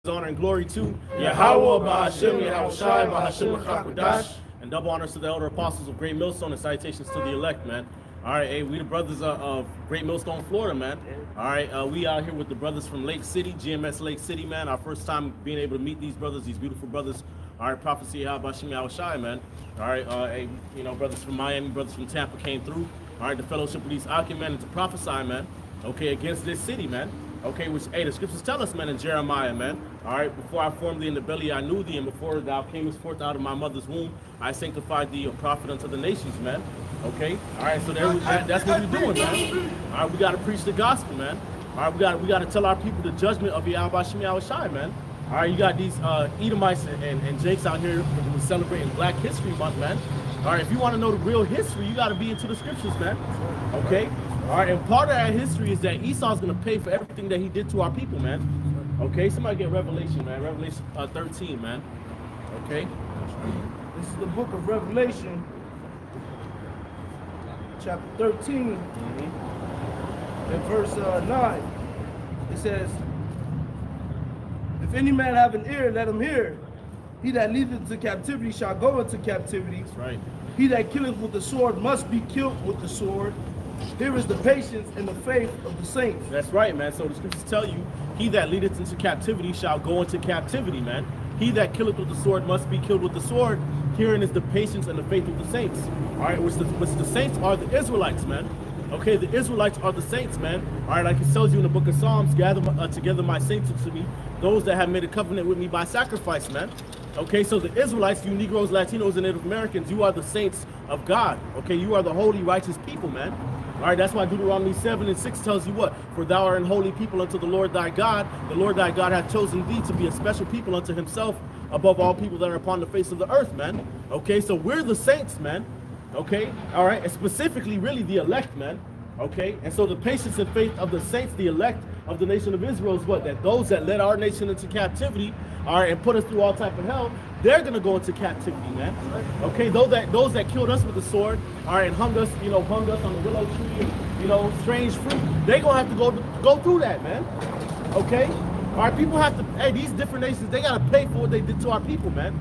honor and glory to Yahweh, Bahashim, Yahweh Shai, Bahashim, Chakodash, and double honors to the elder apostles of Great Millstone and salutations to the elect, man. All right, hey, we the brothers of Great Millstone, Florida, man. All right, we out here with the brothers from Lake City, GMS Lake City, man. Our first time being able to meet these brothers, these beautiful brothers. All right, prophecy, Yahweh, Bahashim, Yahweh Shai, man. All right, hey, you know, brothers from Miami, brothers from Tampa came through. All right, the fellowship of these Akim, man, and to prophesy, man. Okay, against this city, man. Okay, which, hey, the scriptures tell us, man, in Jeremiah, man. All right, before I formed thee in the belly, I knew thee, and before thou camest forth out of my mother's womb, I sanctified thee a prophet unto the nations, man. Okay, all right, so that's what we're doing, man. All right, we got to preach the gospel, man. All right, we got to tell our people the judgment of Yahweh Bahashim Yahweh Shai, man. All right, you got these Edomites and Jakes out here celebrating Black History Month, man. All right, if you want to know the real history, you got to be into the scriptures, man. Okay. All right, and part of that history is that Esau's going to pay for everything that he did to our people, man. Okay, somebody get Revelation, man. Revelation 13, man. Okay. This is the book of Revelation, chapter 13, and verse 9. It says, if any man have an ear, let him hear. He that leadeth into captivity shall go into captivity. That's right. He that killeth with the sword must be killed with the sword. Here is the patience and the faith of the saints. That's right, man. So the scriptures tell you, he that leadeth into captivity shall go into captivity, man. He that killeth with the sword must be killed with the sword. Herein is the patience and the faith of the saints. All right, which the saints are the Israelites, man. Okay, the Israelites are the saints, man. All right, like it tells you in the book of Psalms, gather together my saints unto me, those that have made a covenant with me by sacrifice, man. Okay, so the Israelites, you Negroes, Latinos, and Native Americans, you are the saints of God. Okay, you are the holy, righteous people, man. All right, that's why Deuteronomy 7:6 tells you what? For thou art an holy people unto the Lord thy God. The Lord thy God hath chosen thee to be a special people unto himself above all people that are upon the face of the earth, man. Okay, so we're the saints, man. Okay, all right, and specifically really the elect, man. Okay, and so the patience and faith of the saints, the elect of the nation of Israel is what? That those that led our nation into captivity, all right, and put us through all type of hell, they're gonna go into captivity, man. Okay, those that killed us with the sword, all right, and hung us on the willow tree, and, strange fruit, they gonna have to go through that, man. Okay, all right, people have to. Hey, these different nations, they gotta pay for what they did to our people, man.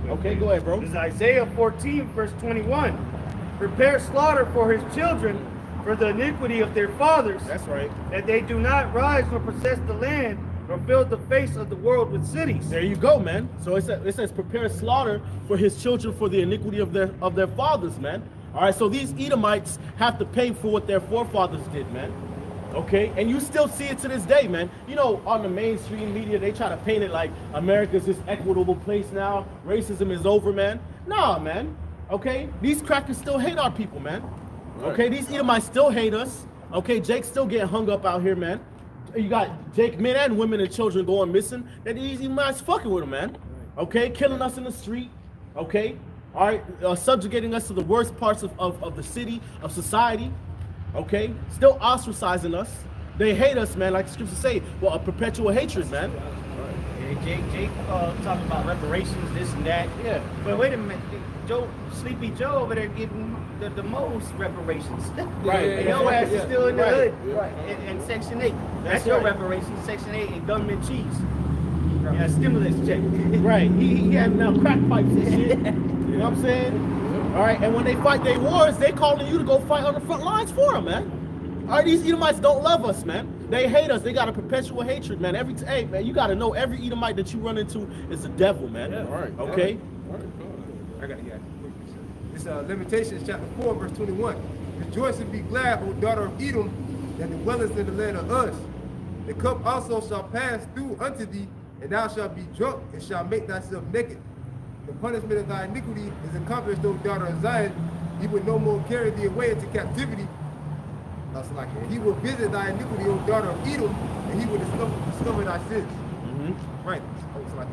Okay, go ahead, bro. This is Isaiah 14, verse 21. Prepare slaughter for his children, for the iniquity of their fathers. That's right. That they do not rise nor possess the land, nor fill the face of the world with cities. There you go, man. So it says prepare slaughter for his children for the iniquity of their fathers, man. All right, so these Edomites have to pay for what their forefathers did, man. Okay, and you still see it to this day, man. You know, on the mainstream media, they try to paint it like America's this equitable place now. Racism is over, man. Nah, man. Okay, these crackers still hate our people, man. Okay, these Edomites still hate us. Okay, Jake's still getting hung up out here, man. You got Jake, men and women and children going missing. That these Edomites fucking with them, man. Okay, killing us in the street. Okay, all right, subjugating us to the worst parts of the city, of society. Okay, still ostracizing us. They hate us, man, like the scriptures say. Well, a perpetual hatred, man. Yeah, Jake talking about reparations, this and that. Yeah. But wait a minute, Sleepy Joe over there getting the most reparations. Right. And your ass is still in the hood. Right. And Section 8. That's That's your right. reparations, Section 8 and government cheese. Yeah, stimulus check. Right. He had now crack pipes and shit. You know what I'm saying? All right. And when they fight their wars, they calling you to go fight on the front lines for them, man. All right. These Edomites don't love us, man. They hate us. They got a perpetual hatred, man. Hey, man, you got to know every Edomite that you run into is the devil, man. Yeah. All right. Okay. All right. I got it. It's Lamentations chapter 4, verse 21. Rejoice and be glad, O daughter of Edom, that dwellest in the land of Uz. The cup also shall pass through unto thee, and thou shalt be drunk, and shalt make thyself naked. The punishment of thy iniquity is accomplished, O daughter of Zion. He will no more carry thee away into captivity. That's like it. He will visit thy iniquity, O daughter of Edom, and he will discover thy sins. Right. So like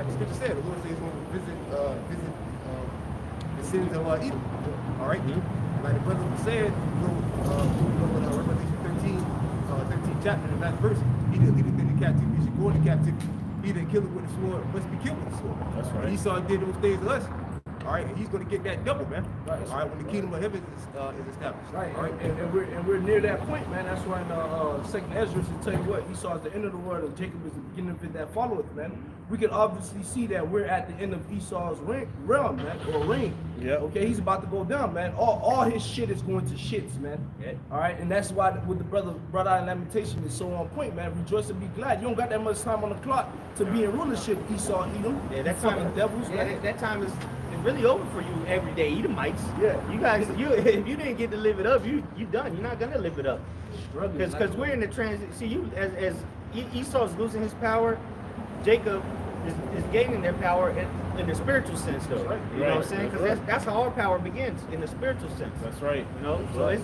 the scripture said, the Lord says he's going to visit the sins of Edom. All right. Like the brother was saying, Revelation 13 chapter, in that verse, he that leadeth into captivity should go into captivity. He that killeth with the sword must be killed with the sword. That's right. And Esau did those things to us. All right, and he's going to get that double, man. Right. All right, when the kingdom of heaven is established. Right, All right. and we're near that point, man. That's why in Second Ezra to tell you what, Esau is the end of the world, and Jacob is the beginning of it that followeth, man. We can obviously see that we're at the end of Esau's realm, man, or reign. Yeah. Okay, he's about to go down, man. All his shit is going to shits, man. Yeah. All right, and that's why with the brother brought out in Lamentation is so on point, man. Rejoice and be glad. You don't got that much time on the clock to be in rulership, Esau, Edom. Yeah, that fucking time, devils, yeah, man. that time is really over for you every day, Edomites. Yeah. You guys, if you didn't get to live it up, you done. You're not gonna live it up. Struggling, Because we're in the transit. See, you as Esau's losing his power, Jacob is gaining their power in the spiritual sense, though. Right. You know what I'm saying? Because that's how our power begins, in the spiritual sense. That's right. You know, so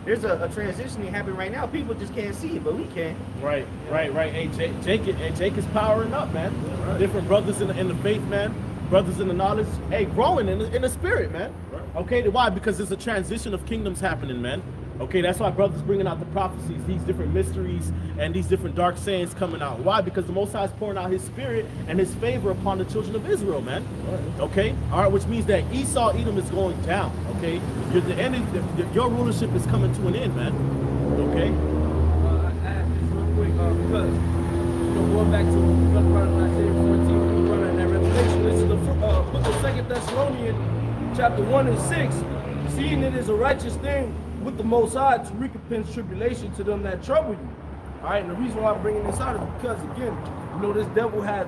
there's a transition happening right now. People just can't see it, but we can. Right. Hey, Jake is powering up, man. Different brothers in the faith, man. Brothers in the knowledge. Hey, growing in the spirit, man. Okay, why? Because there's a transition of kingdoms happening, man. Okay, that's why brothers bringing out the prophecies, these different mysteries and these different dark sayings coming out. Why? Because the Most High is pouring out His Spirit and His favor upon the children of Israel, man. Okay, all right, which means that Esau, Edom is going down. Okay, your rulership is coming to an end, man. Okay. I add this real quick because going back to Isaiah 14, we run in that revelation. This is the book of 2 Thessalonians, chapter 1 and 6. Seeing it is a righteous thing with the Most High to recompense tribulation to them that trouble you. All right, and the reason why I'm bringing this out is because, again, you know, this devil had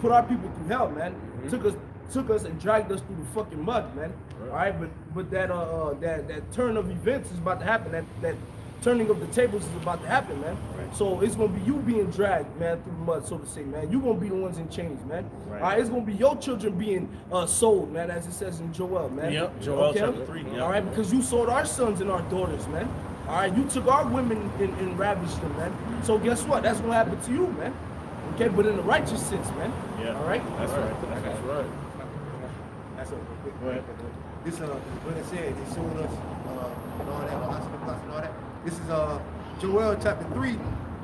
put our people through hell, man. Took us and dragged us through the fucking mud, man. All right, but that turn of events is about to happen. That turning of the tables is about to happen, man. Right. So it's gonna be you being dragged, man, through the mud, so to say, man. You're gonna be the ones in chains, man. Right. All right, it's gonna be your children being sold, man, as it says in Joel, man. Yep, Joel chapter 3. Yep. All right, because you sold our sons and our daughters, man. All right, you took our women and ravished them, man. So guess what? That's gonna happen to you, man. Okay, but in the righteous sense, man. Yeah. All right. That's right. That's right. That's a quick. This what it said, they showed us and all that, and all that. This is Joel chapter 3,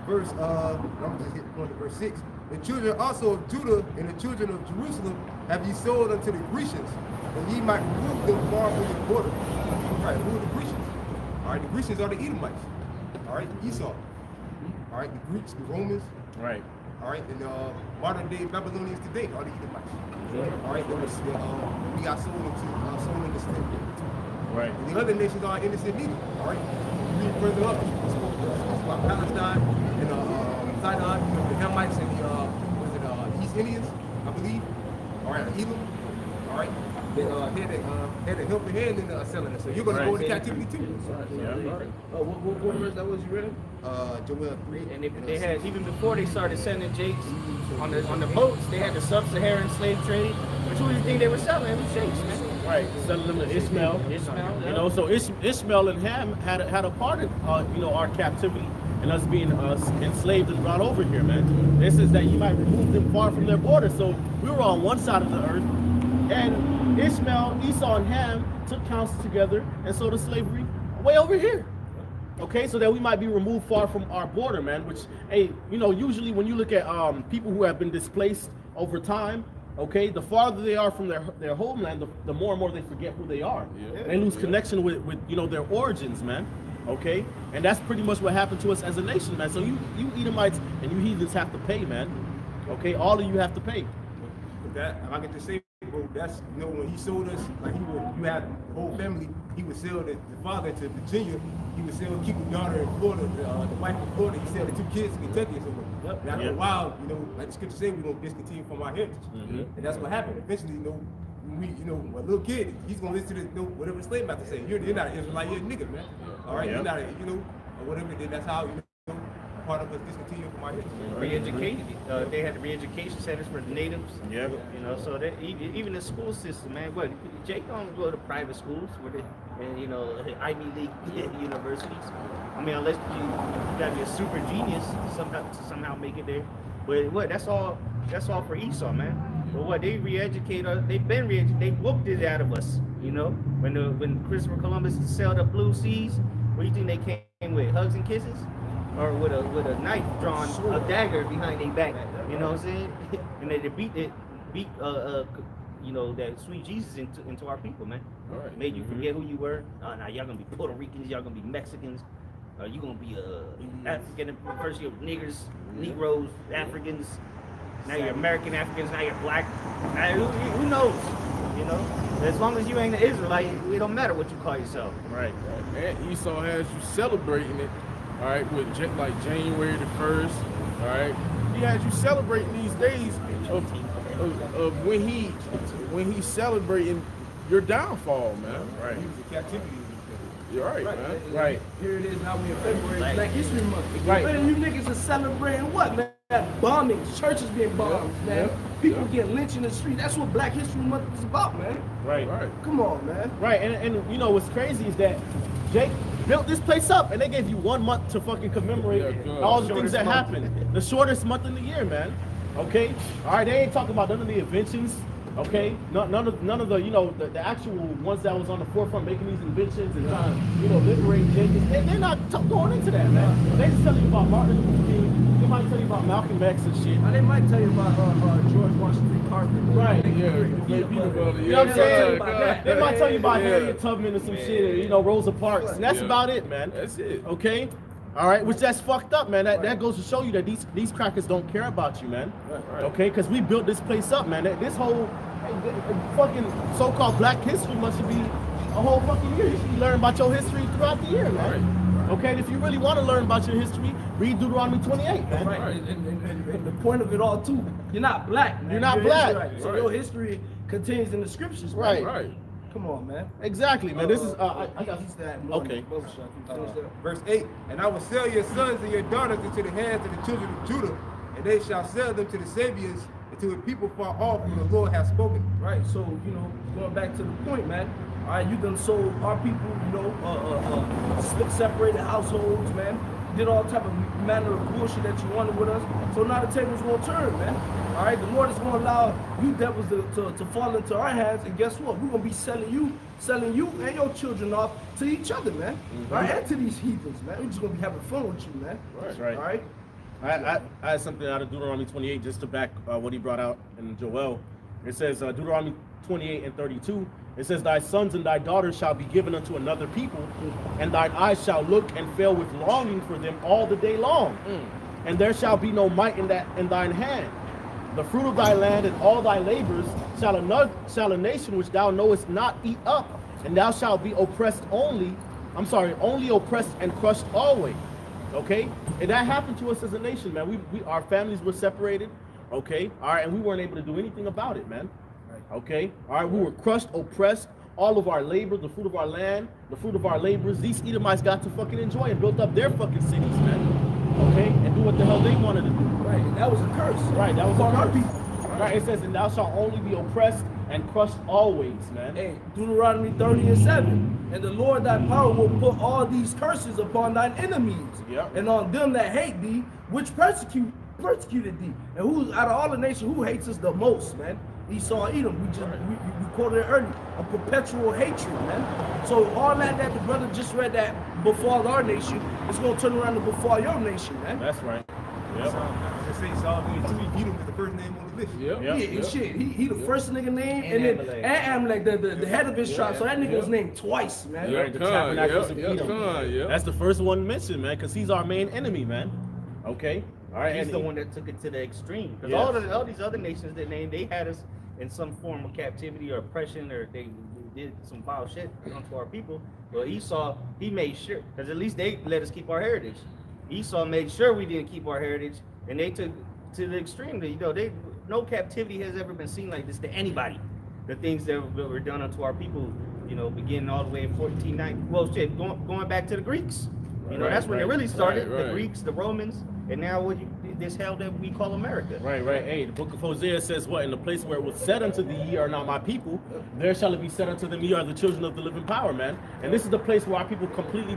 verse I'm just hitting point to verse 6. The children also of Judah and the children of Jerusalem have ye sold unto the Grecians, and ye might remove them far from the border. Right, who are the Grecians? All right, the Grecians are the Edomites. All right, Esau. All right, the Greeks, the Romans. Right. All right, and modern day Babylonians today are the Edomites. All right, we got sold into slavery. Right. And the other nations are innocent neither. All right. Read further up. It's about Palestine and Sidon, the Hamites and the East Indians, I believe. All right, Elam. All right. They had a helping hand in selling it. So you're going to go into captivity too. What verse that was you read? Joel 3. And they had, even before they started sending Jakes on the boats, they had the sub-Saharan slave trade. Which who do you think they were selling? It was Jakes, man. Right, selling them to Ishmael. You know, so Ishmael and Ham had a part in our captivity and us being enslaved and brought over here, man. This is that you might remove them far from their border. So we were on one side of the earth, and Ishmael, Esau, and Ham took counsel together and sold the slavery way over here. Okay, so that we might be removed far from our border, man. Which, hey, you know, usually when you look at people who have been displaced over time, okay, the farther they are from their homeland, the more and more they forget who they are. Yeah. They lose connection with their origins, man. Okay, and that's pretty much what happened to us as a nation, man. So you Edomites and you heathens have to pay, man. Okay, all of you have to pay. That, if I get to say, bro, that's, when he sold us, like you had the whole family, he would sell the father to Virginia, he would sell, keep the daughter in Florida, the wife in Florida, he sell the 2 kids in Kentucky and so on. Yep. And after a while, like the scripture say, we're going to discontinue from our heritage. And that's what happened. Eventually, a little kid, he's going to listen to whatever the slave master say. You're not an Israelite, you're a nigga, man. All right, you're not, or whatever, that's how, part of us discontinued from our heritage. Re-educated. They had the re-education centers for the natives. Yeah. So that even the school system, man. What Jake don't go to private schools and Ivy League universities. I mean, unless you gotta be a super genius somehow make it there. But that's all for Esau, man. But what they re-educate us, they've been re-educated. They whooped it out of us. When Christopher Columbus sailed up blue seas, what do you think they came with? Hugs and kisses? Or with a knife drawn, a dagger behind their back, you know what I'm saying? And they beat you know, that sweet Jesus into our people, man. Right. Made you forget who you were. Now y'all gonna be Puerto Ricans, y'all gonna be Mexicans, you gonna be African, first you're niggers, Negroes, Africans. Now you're American Africans. Now you're black. Now, who knows? You know, as long as you ain't an Israelite, it don't matter what you call yourself. Right. And Esau has you celebrating it, all right, with like January the 1st, all right. He has you celebrating these days of when he's celebrating your downfall, man. Right. He was in captivity. You're right, man. Right. Here it is now. We in February, Black History Month. Right. Man, you niggas are celebrating what, man? Bombings, churches being bombed, man. People getting lynched in the street. That's what Black History Month is about, man. Right. Come on, man. Right. And you know what's crazy is that Jake built this place up, and they gave you 1 month to fucking commemorate all the things that happened. The shortest month in the year, man. Okay. All right. They ain't talking about none of the inventions. Okay, none of the, you know, the actual ones that was on the forefront making these inventions and trying to, you know, liberate Jenkins. They're not going into that, man. They just tell you about Martin Luther King. They might tell you about Malcolm X and shit. They might tell you about George Washington Carver. Right, yeah. You know what I'm saying? That. They might tell you about Harriet Tubman and some shit, you know, Rosa Parks. And that's about it, man. That's it. Okay? All right, which that's fucked up, man. That goes to show you that these crackers don't care about you, man. Right. Okay? Because we built this place up, man. This whole fucking so-called Black History Month should be a whole fucking year. You should be learning about your history throughout the year, man. Okay, and if you really want to learn about your history, read Deuteronomy 28, man. Right. And the point of it all too, you're not black, man. You're not black. Israelite. So your history contains in the scriptures, man. Right. Come on, man. Exactly, man. This is I got that. Okay. Verse 8, and I will sell your sons and your daughters into the hands of the children of Judah, and they shall sell them to the Sabians and to a people far off, whom the Lord has spoken. Right, so, you know, going back to the point, man. All right, you done sold our people, you know, separated households, man. Did all type of manner of bullshit that you wanted with us. So now the table's gonna turn, man. All right, the Lord is gonna allow you devils to fall into our hands, and guess what? We're gonna be selling you and your children off to each other, man. All right, and to these heathens, man. We're just gonna be having fun with you, man. That's right. All right. I had something out of Deuteronomy 28 just to back what he brought out in Joel. It says Deuteronomy 28 and 32. It says, thy sons and thy daughters shall be given unto another people, and thine eyes shall look and fail with longing for them all the day long. And there shall be no might in thine hand. The fruit of thy land and all thy labors shall a nation which thou knowest not eat up, and thou shalt be only oppressed and crushed always. Okay? And that happened to us as a nation, man. Our families were separated. Okay? All right, and we weren't able to do anything about it, man. Okay, all right, we were crushed, oppressed, all of our labor, the fruit of our land, the fruit of our labors, these Edomites got to fucking enjoy and built up their fucking cities, man. Okay, and do what the hell they wanted to do. Right, and that was a curse. Right, that was on a our curse. people. Right, it says, and thou shalt only be oppressed and crushed always, man. Hey, Deuteronomy 30 and 7. And the Lord thy power will put all these curses upon thine enemies, and on them that hate thee, which persecuted thee. And who out of all the nations, who hates us the most, man? Esau, Edom. We quoted it earlier. A perpetual hatred, man. So all that the brother just read that befall our nation, it's gonna turn around to befall your nation, man. That's right. Yep. Edom is the first name on the list. Shit. He the first nigga name, and then Amalek, the head of his tribe. So that nigga was named twice, man. Right, the tabernacles of Edom. That's the first one mentioned, man, because he's our main enemy, man. Okay. All right, he's the one that took it to the extreme. Because all these other nations that named, they had us in some form of captivity or oppression, or they did some foul shit onto our people. But Esau, he made sure, because at least they let us keep our heritage. Esau made sure we didn't keep our heritage, and they took to the extreme. You know, no captivity has ever been seen like this to anybody. The things that were done unto our people, you know, beginning all the way in 1490. Well, shit, going back to the Greeks. You know, that's when it really started. The Greeks, the Romans, and now this hell that we call America. Right. Hey, the book of Hosea says what? In the place where it was said unto thee, ye are not my people, there shall it be said unto them, ye are the children of the living power, man. And this is the place where our people completely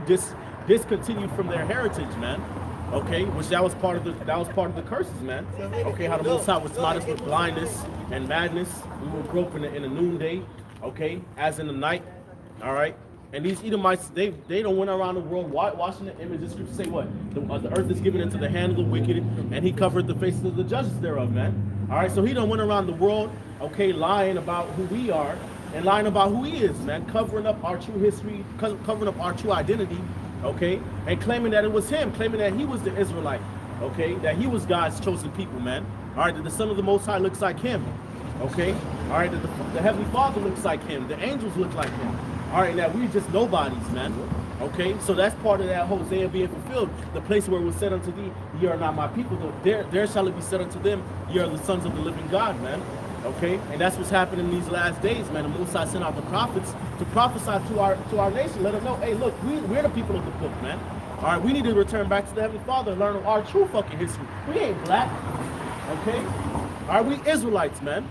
discontinued from their heritage, man. Okay, which that was part of the curses, man. Okay, how the Most High would smite us with blindness and madness. We will grope in a noonday, okay, as in the night. All right. And these Edomites, they don't went around the world washing the image. The scriptures say what? The earth is given into the hand of the wicked, and he covered the faces of the judges thereof, man. All right, so he done went around the world, okay, lying about who we are and lying about who he is, man, covering up our true history, covering up our true identity, okay, and claiming that it was him, claiming that he was the Israelite, okay, that he was God's chosen people, man. All right, that the Son of the Most High looks like him, okay, all right, that the Heavenly Father looks like him, the angels look like him, all right, that we just nobodies, man. Okay, so that's part of that Hosea being fulfilled. The place where it was said unto thee, ye are not my people, there shall it be said unto them, ye are the sons of the living God, man. Okay, and that's what's happening in these last days, man. The Most High sent out the prophets to prophesy to our nation, let them know, hey, look, we're the people of the book, man. All right, we need to return back to the Heavenly Father and learn our true fucking history. We ain't black, okay? All right, we Israelites, man.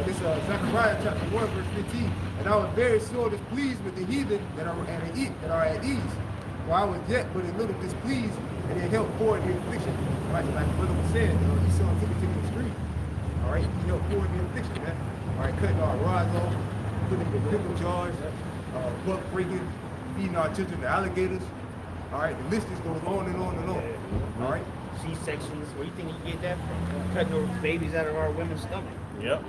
This Zechariah chapter 1 verse 15. And I was very sore displeased with the heathen that are at ease. For I was yet but a little displeased, and they helped forward the affliction. Like brother was saying, he saw him took the street. All right, he helped forward the affliction, man. All right, cutting our rods off, putting them in criminal charge, buck breaking, feeding our children to alligators. All right, the list just goes on and on and on. All right. C-sections, where you think you get that from? Cutting those babies out of our women's stomach. Yep.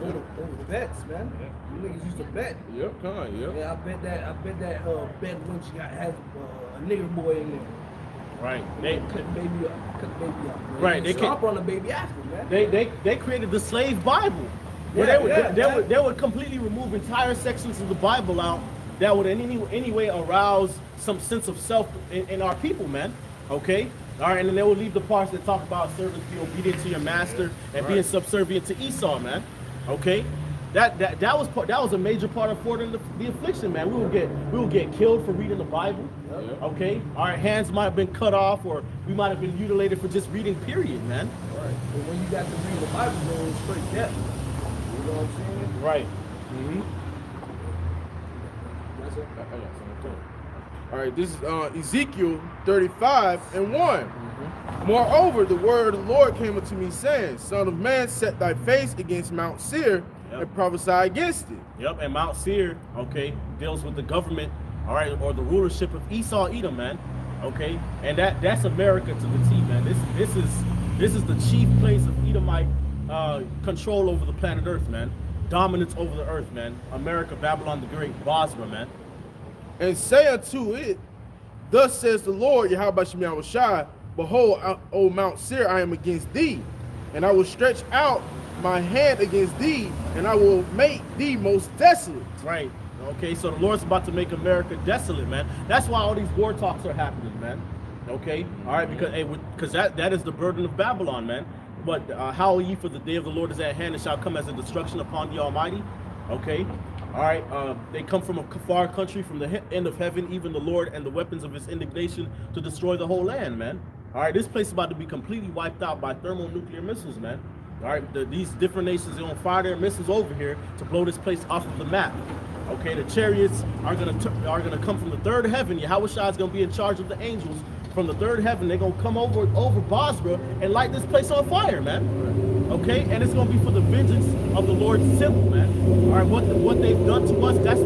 Over bets, man. You niggas used to bet. Yep, Yeah, I bet that bet when she has a nigger boy in there. Right. They cut the baby up. Right. They can't on the baby after, man. They created the slave Bible. They would completely remove entire sections of the Bible out that would in any way arouse some sense of self in our people, man. Okay? All right, and then they will leave the parts that talk about servants be obedient to your master and being subservient to Esau, man. Okay, that was a major part of forwarding the affliction, man. We will get killed for reading the Bible. Okay, our hands might have been cut off, or we might have been mutilated for just reading. Period, man. Right. But when you got to read the Bible, it was straight death. You know what I'm saying? Right. That's it. All right, this is Ezekiel 35 and 1. Moreover, the word of the Lord came unto me, saying, Son of man, set thy face against Mount Seir and prophesy against it. Yep, and Mount Seir, okay, deals with the government, all right, or the rulership of Esau, Edom, man. Okay, and that's America to the T, man. This is the chief place of Edomite control over the planet Earth, man. Dominance over the earth, man. America, Babylon the Great, Basra, man. And say unto it, Thus says the Lord, Yahweh Shemi Shai, Behold, O Mount Seir, I am against thee, and I will stretch out my hand against thee, and I will make thee most desolate. Right. Okay, so the Lord's about to make America desolate, man. That's why all these war talks are happening, man. Okay, all right, because that is the burden of Babylon, man. But howl ye, for the day of the Lord is at hand, and shall come as a destruction upon the Almighty. Okay. All right, they come from a far country, from the end of heaven, even the Lord, and the weapons of his indignation to destroy the whole land, man. All right, this place is about to be completely wiped out by thermonuclear missiles, man. All right, these different nations, they're gonna fire their missiles over here to blow this place off of the map. Okay, the chariots are gonna come from the third heaven. Yahweh Shai is gonna be in charge of the angels from the third heaven. They're gonna come over Basra and light this place on fire, man. Okay, and it's gonna be for the vengeance of the Lord's symbol, man. All right, what they've done to us, that's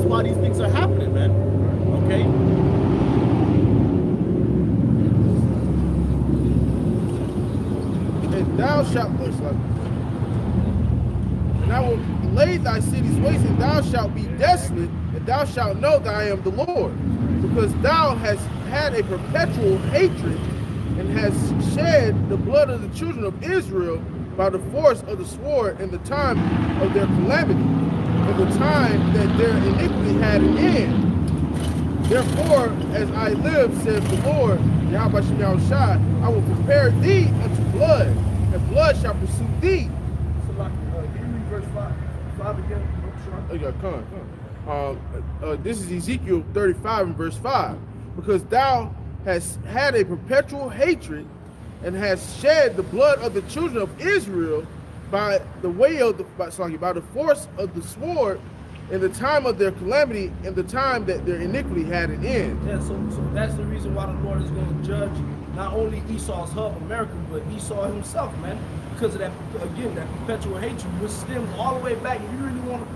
why these things are happening, man. Okay. And thou shalt and I will lay thy cities waste, and thou shalt be desolate, and thou shalt know that I am the Lord, because thou hast had a perpetual hatred, and has shed the blood of the children of Israel by the force of the sword in the time of their calamity, in the time that their iniquity had an end. Therefore, as I live, says the Lord, Yahweh Shemi Shai, I will prepare thee unto blood, and blood shall pursue thee. So like, can you read verse 5 again? Oh, yeah, come. This is Ezekiel 35 and verse 5. Because thou hast had a perpetual hatred, and hast shed the blood of the children of Israel by the way of by the force of the sword in the time of their calamity, in the time that their iniquity had an end. Yeah, so that's the reason why the Lord is going to judge not only Esau's hub, America, but Esau himself, man. Because of that, again, that perpetual hatred, which stems all the way back. If you really want to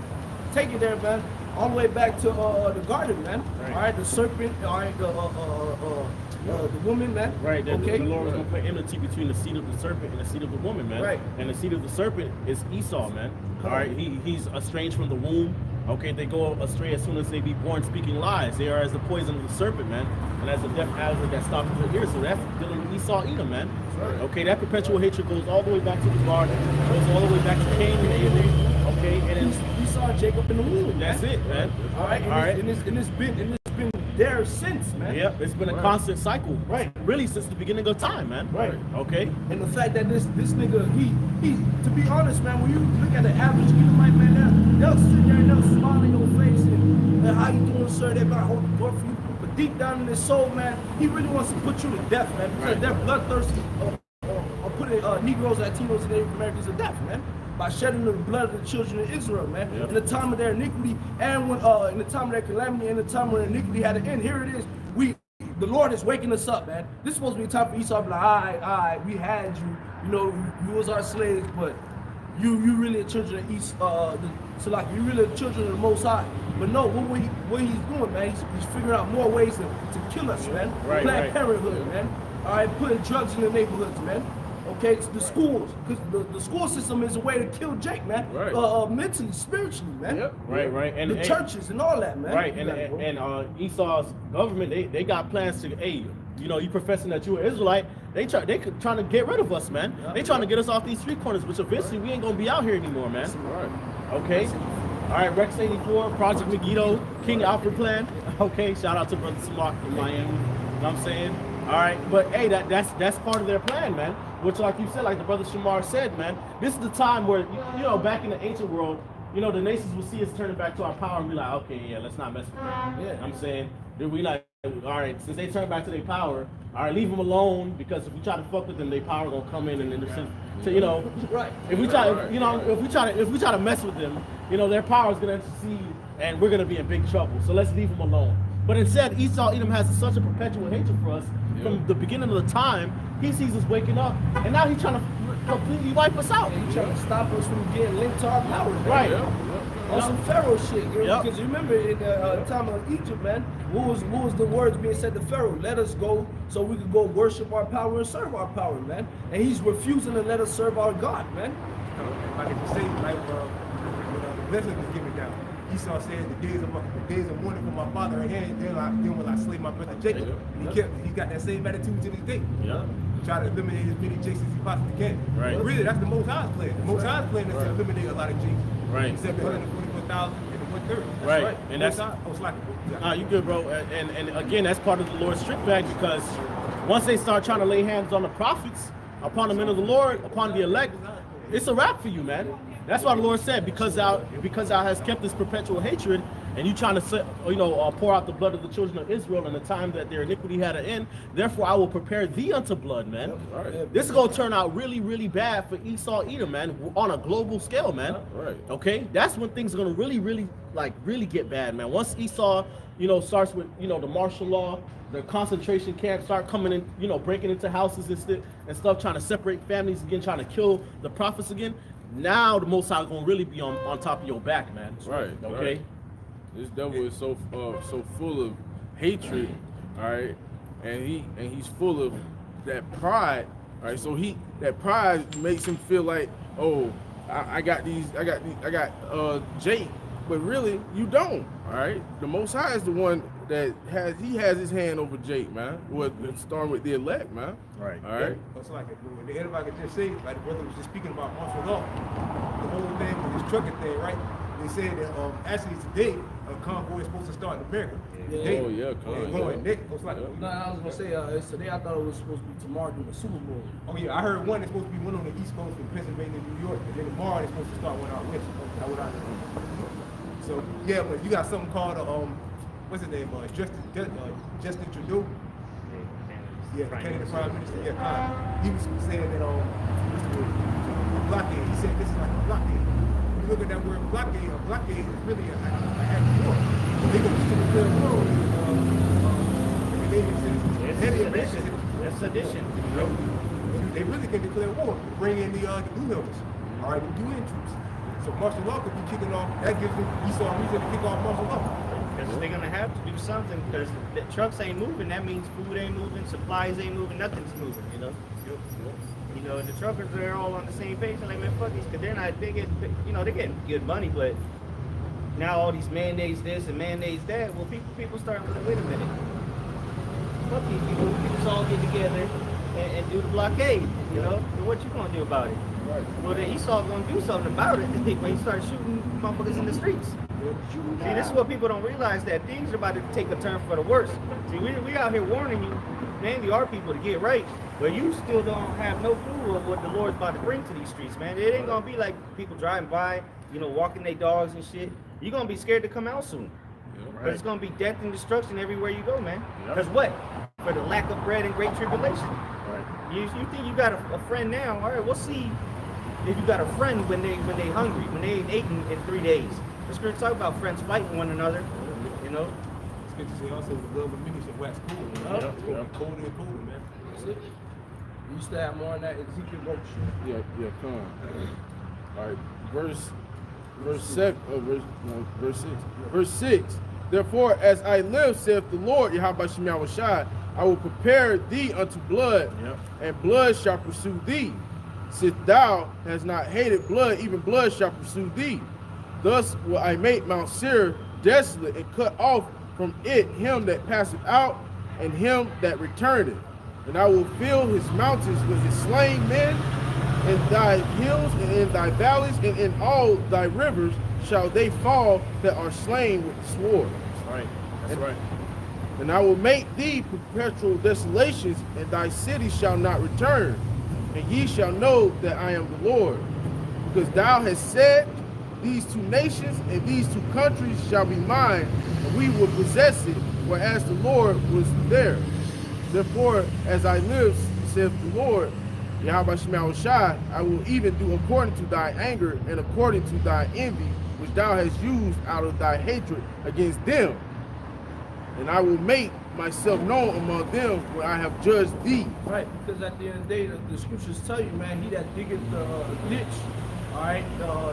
take it there, man, all the way back to the garden, man. Right. All right, the serpent, all right, the woman, man. Right, okay. the Lord was going to put enmity between the seed of the serpent and the seed of the woman, man. Right. And the seed of the serpent is Esau, man. All right, he's estranged from the womb. Okay, they go astray as soon as they be born, speaking lies. They are as the poison of the serpent, man, and as the deaf adder that stops the ear. So that's dealing with Esau, Edom, man. Right. Okay, that perpetual hatred goes all the way back to the garden, goes all the way back to Cain and Abel. Okay, and it's, Esau and Jacob in the womb. that's man. it, man. All right, and it's been there since, man. Yep, it's been a constant cycle, right? Really, since the beginning of time, man. Right. Okay. And the fact that this nigga, he, to be honest, man, when you look at the average Edomite man, they'll sit there and they'll smile in your face and how you doing, sir? They're gonna hold the door for you. But deep down in his soul, man, he really wants to put you to death, man, because they're bloodthirsty or putting Negroes, Latinos, and Native Americans to death, man, by shedding the blood of the children of Israel, man. Yep. In the time of their iniquity and when in the time of their calamity and the time when iniquity had an end, here it is. The Lord is waking us up, man. This is supposed to be a time for Esau to be like, all right, we had you. You know, you was our slaves, but you really the children of East, so like you really the children of the Most High. But no, what he's doing, man, he's figuring out more ways to kill us, man. Right, Planned right. Parenthood, man. All right, putting drugs in the neighborhoods, man. Okay, it's the schools, because the school system is a way to kill Jake, man. Right. Mentally, spiritually, man. Yep. Right. And The churches and all that, man. Right, and Esau's government, they got plans to, hey, you know, you professing that you're an Israelite, they trying to get rid of us, man. They trying to get us off these street corners, which eventually we ain't gonna be out here anymore, man. Right. Okay. All right, Rex 84, Project Megiddo, King Alfred plan. Okay, shout out to Brother Smart in Miami. You know what I'm saying? All right, but hey, that's part of their plan, man. Which, like you said, like the Brother Shamar said, man, this is the time where, you know, back in the ancient world, you know, the nations will see us turning back to our power and be like, okay, yeah, let's not mess with them. Yeah. I'm saying, we like, all right, since they turn back to their power, all right, leave them alone, because if we try to fuck with them, their power gonna come in and you know, Right. if we try, you know, if we try to mess with them, you know, their power is gonna intercede, and we're gonna be in big trouble. So let's leave them alone. But instead, Esau Edom has such a perpetual hatred for us from the beginning of the time. He sees us waking up, and now he's trying to completely wipe us out. He's trying to stop us from getting linked to our power, man. Right. On some Pharaoh shit, you know? Yep. Because you remember in the time of Egypt, man, what was the words being said to Pharaoh? Let us go so we could go worship our power and serve our power, man. And he's refusing to let us serve our God, man. If I could say, like, when the blessing was given down, Esau said, the days of mourning for my father are hand, then will I slay my brother Jacob. He got that same attitude to this day. Yeah. Try to eliminate as many Jakes as he possibly can. Right. But really, that's the Most High's plan. The Most High's plan is to eliminate a lot of Jakes. Right. 744,000 and the 1/3. Right. And that's you good, bro. And again, that's part of the Lord's trick bag, because once they start trying to lay hands on the prophets, upon the men of the Lord, upon the elect, it's a wrap for you, man. That's why the Lord said, because thou has kept this perpetual hatred, and you trying to pour out the blood of the children of Israel in the time that their iniquity had an end, therefore I will prepare thee unto blood, man. Right. This is gonna turn out really, really bad for Esau Edom, man, on a global scale, man. Right. Okay, that's when things are gonna really get bad, man. Once Esau, starts with, the martial law, the concentration camps start coming in, breaking into houses and stuff, trying to separate families again, trying to kill the prophets again. Now the Most High is gonna really be on top of your back, man. Right. Okay. Right. This devil is so full of hatred, all right, and he's full of that pride, all right. So that pride makes him feel like, oh, I got Jake, but really you don't, all right. The Most High is the one that has his hand over Jake, man. Starting with the elect, man. Right. All right. It's like if anybody could just say, like the brother was just speaking about martial law, the whole thing with this trucking thing, right? They said that actually today a convoy is supposed to start in America. Oh yeah, It's like, No, I was gonna say it's today. I thought it was supposed to be tomorrow during the Super Bowl. oh yeah, I heard one is supposed to be one on the East Coast from Pennsylvania, New York, and then tomorrow they're supposed to start one out west. That's what I know. So yeah, but you got something called what's his name? Justin Trudeau. Yeah, Canadian Prime Minister. Yeah, he was saying that blockade. He said this is like a blockade. You look at that word blockade. A blockade is really an act of war. They go to declare war on the Canadian citizens. That's sedition. They really can declare war. Bring in the Blue Helmets. All right, the UN troops. So martial law could be kicking off. That gives Esau a reason to kick off martial law. Because they're gonna have to do something. Because the trucks ain't moving. That means food ain't moving, supplies ain't moving, nothing's moving. You know. You know, the truckers, they're all on the same page. They're like, man, fuck these, because they're not, they get, you know, they're getting good money, but now all these mandates this and mandates that. Well, people start like, wait a minute. Fuck these people. We can just all get together and do the blockade. You know, so what you gonna do about it? Right. Well, then Esau gonna do something about it when he starts shooting motherfuckers in the streets. See, this is what people don't realize, that things are about to take a turn for the worse. See, we out here warning you, mainly our people, to get right, but you still don't have no clue of what the Lord's about to bring to these streets, man. It ain't gonna be like people driving by, you know, walking their dogs and shit. You're gonna be scared to come out soon. But it's gonna be death and destruction everywhere you go, man. Because what? For the lack of bread and great tribulation. Right. You think you got a friend now? All right, we'll see if you got a friend when they hungry, when they ain't eaten in 3 days. The scripture talk about friends fighting one another, you know. It's good to say also the love of many shall wax cold. It's going to be colder and colder, man. That's it. You used to have more on that Ezekiel book. Yeah, come on. All right, verse 6. Verse 6. Therefore, as I live, saith the Lord, Yahweh Shema Shai, I will prepare thee unto blood, and blood shall pursue thee. Since thou hast not hated blood, even blood shall pursue thee. Thus will I make Mount Seir desolate, and cut off from it him that passeth out, and him that returneth. And I will fill his mountains with his slain men, and thy hills, and in thy valleys, and in all thy rivers shall they fall that are slain with the sword. That's right. That's right. And I will make thee perpetual desolations, and thy city shall not return. And ye shall know that I am the Lord. Because thou hast said, these two nations and these two countries shall be mine, and we will possess it, whereas the Lord was there. Therefore, as I live, saith the Lord, Yahweh Shema Shai, I will even do according to thy anger and according to thy envy, which thou hast used out of thy hatred against them. And I will make myself known among them when I have judged thee. Right, because at the end of the day, the scriptures tell you, man, he that diggeth the ditch, all right,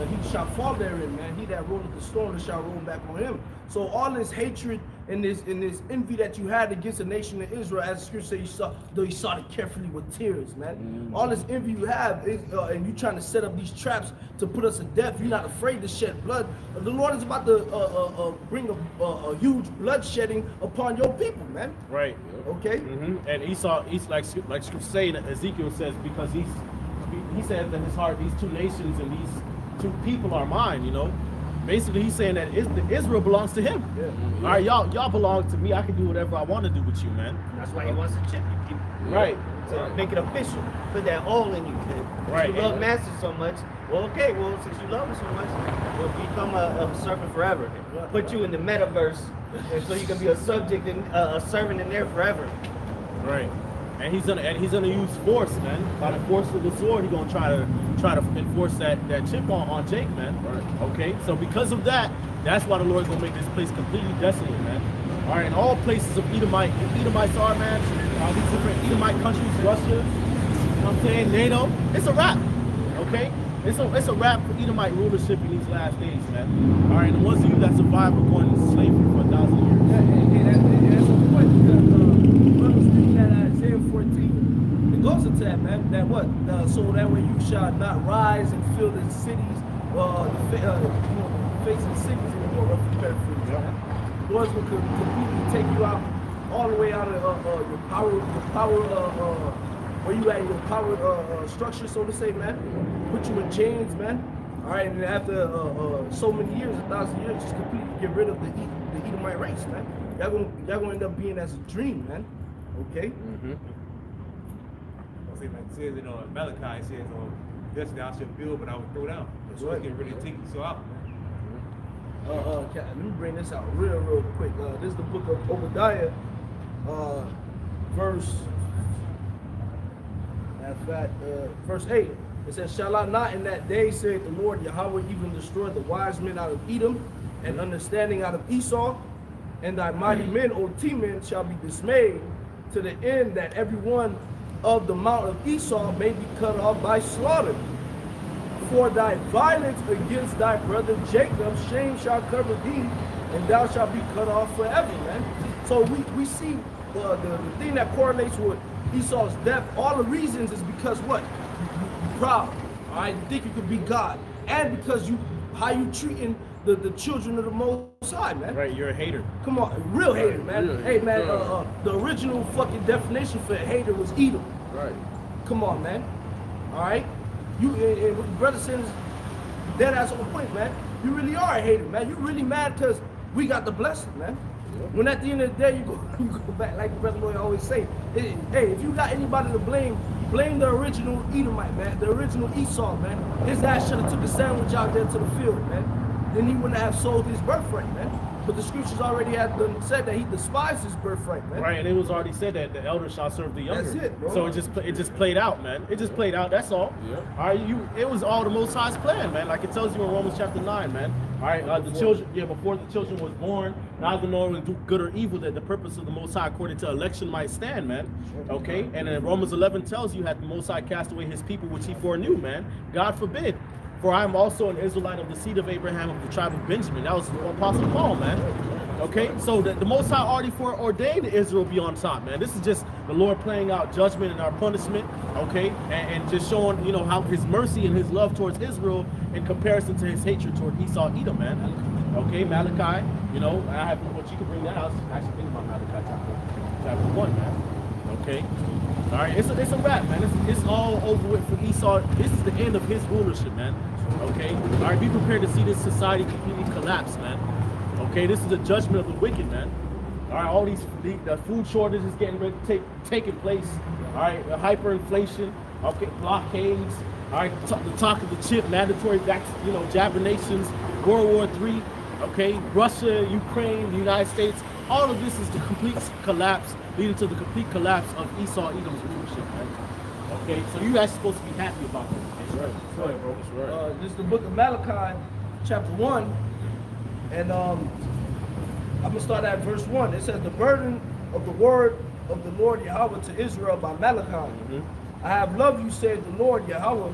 he shall fall therein, man. He that rolleth the stone shall roll back on him. So all this hatred and this envy that you had against the nation of Israel, as the scripture says, you sought it carefully with tears, man. All this envy you have, is, and you trying to set up these traps to put us to death. You're not afraid to shed blood. The Lord is about to bring a huge bloodshedding upon your people, man. Right. Okay. And Esau, like scripture say, Ezekiel says, because he said that in his heart, these two nations and these two people are mine, you know. Basically, he's saying that Israel belongs to him. All right, y'all belong to me. I can do whatever I want to do with you, man. That's why he wants to chip you. Right. To make it official. Put that all in you. Right. You love master so much. Well, okay. Well, since you love him so much, we'll become a servant forever. Put you in the metaverse, and so you can be a subject and a servant in there forever. Right. And he's gonna use force, man. By the force of the sword, he's gonna try to enforce that chip on Jake, man. Right. Okay. So because of that, that's why the Lord's gonna make this place completely desolate, man. All right. And all places of Edomites are, man. All these different Edomite countries, Russia. You know what I'm saying? NATO. It's a wrap. Okay. It's a wrap for Edomite rulership in these last days, man. All right. And the ones of you that survive are going into slavery for 1,000 years. That's a point, because brothers reading that Isaiah 14, it goes into that, man. That what? So that way you shall not rise and fill the cities, facing cities in the world of the The Lord's going to completely take you out, all the way out of your power, where you at in your power structure, so to say, man. Put you in chains, man. All right, and after so many years, 1,000 years, just completely get rid of the Edomite race, man. Y'all gonna end up being as a dream, man. Okay. I'll say like it says in Malachi, it says, "Thus thou shalt build, but I will throw down." That's so right. it can really take you so out, man. Let me bring this out real quick. This is the book of Obadiah, verse 8. It says, "Shall I not in that day, saith the Lord Yahweh, even destroy the wise men out of Edom, and understanding out of Esau, and thy mighty men, O T-men, shall be dismayed, to the end that every one of the mount of Esau may be cut off by slaughter. for thy violence against thy brother Jacob, shame shall cover thee, and thou shalt be cut off forever, man. So we see the thing that correlates with Esau's death. All the reasons is because what? You're proud, all right? You think you could be God, and because how you treating the children of the Most High, man. Right, you're a hater. Come on, real hater, man. Real Hey, man, hater. the original fucking definition for a hater was Edom. Right. Come on, man. All right, you and what the brother says, dead ass on point, man. You really are a hater, man. You really mad because we got the blessing, man. When at the end of the day you go back, like the brother Lloyd always say, hey, if you got anybody to blame the original Edomite, man, the original Esau, man. His ass should have took a sandwich out there to the field, man. Then he wouldn't have sold his birthright, man. But the scriptures already had said that he despised his birthright, man. Right, and it was already said that the elder shall serve the younger. That's it, bro. So it just played out, man. It just played out. That's all. Yeah. All right, it was all the Most High's plan, man. Like it tells you in Romans chapter 9, man. All right, the children, before the children was born, neither knowing to do good or evil, that the purpose of the Most High according to election might stand, man. Okay, and then Romans 11 tells you that the Most High cast away His people which He foreknew, man. God forbid. For I am also an Israelite of the seed of Abraham of the tribe of Benjamin. That was Apostle Paul, man. Okay, so the Most High already foreordained Israel be on top, man. This is just the Lord playing out judgment and our punishment, okay, and just showing, you know, how His mercy and His love towards Israel in comparison to His hatred toward Esau, Edom, man. Okay, Malachi, you know, I have what you can bring that out. I actually think about Malachi chapter 1, man. Okay, all right, it's a wrap, man. It's all over with for Esau. This is the end of his rulership, man. Okay, all right, be prepared to see this society completely collapse, man. Okay, this is the judgment of the wicked, man. All right, all the food shortages getting ready to taking place. All right, hyperinflation. Okay, blockades. All right, the talk of the chip, mandatory vaccine, you know, jabber nations, World War III. Okay, Russia, Ukraine, the United States. All of this is the complete collapse, leading to the complete collapse of Esau, Edom's rulership, man. Okay, so you guys are supposed to be happy about this. That's right. Go ahead, bro. That's right. This is the book of Malachi, chapter 1. And I'm going to start at verse 1. It says, the burden of the word of the Lord Yahweh to Israel by Malachi. I have loved you, said the Lord Yahweh.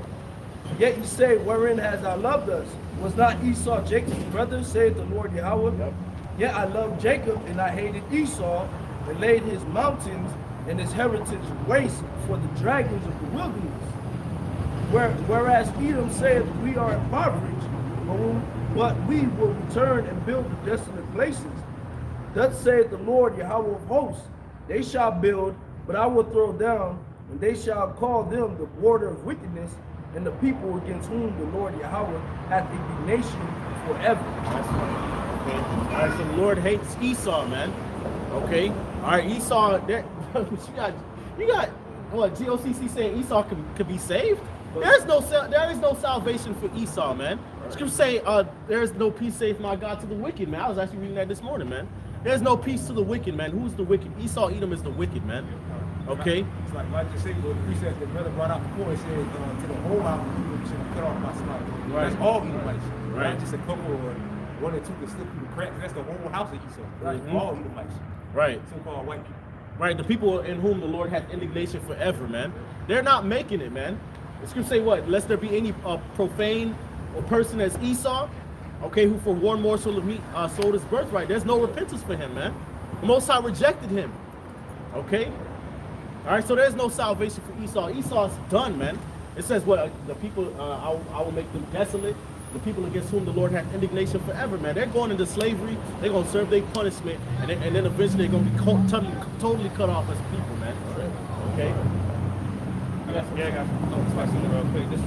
Yet you say, wherein has thou loved us? Was not Esau Jacob's brother, said the Lord Yahweh? Yep. Yet I loved Jacob, and I hated Esau, and laid his mountains and his heritage waste for the dragons of the wilderness. Whereas Edom said, we are impoverished, but we will return and build the desolate places. Thus saith the Lord Yahweh of hosts, they shall build, but I will throw down, and they shall call them the border of wickedness, and the people against whom the Lord Yahweh hath indignation forever. That's right. Okay. All right, so the Lord hates Esau, man. Okay. All right, Esau. There, you got what? GOCC saying Esau could be saved. There is no salvation for Esau, man. Scripture say there is no peace, saith my God, to the wicked, man. I was actually reading that this morning, man. There's no peace to the wicked, man. Who's the wicked? Esau, Edom is the wicked, man. Okay. It's like I just said, the precept that brother brought out before. It said to the whole house you should be cut off by slaughter. Right. That's all Edomites. Right. Not just a couple or one or two that slip through the cracks. That's the whole house of Esau. Right. Mhm. All Edomites. Right. So-called white people. Right. The people in whom the Lord hath indignation forever, man. They're not making it, man. The scripture say what? Lest there be any profane or person as Esau, okay, who for one morsel of meat sold his birthright. There's no repentance for him, man. The Most High rejected him. Okay. All right, so there's no salvation for Esau. Esau's done, man. It says what? The people, I will make them desolate. The people against whom the Lord hath indignation forever, man. They're going into slavery. They're going to serve their punishment. And then eventually they're going to be totally cut off as people, man. Okay? Yeah, I got some questions real quick. This is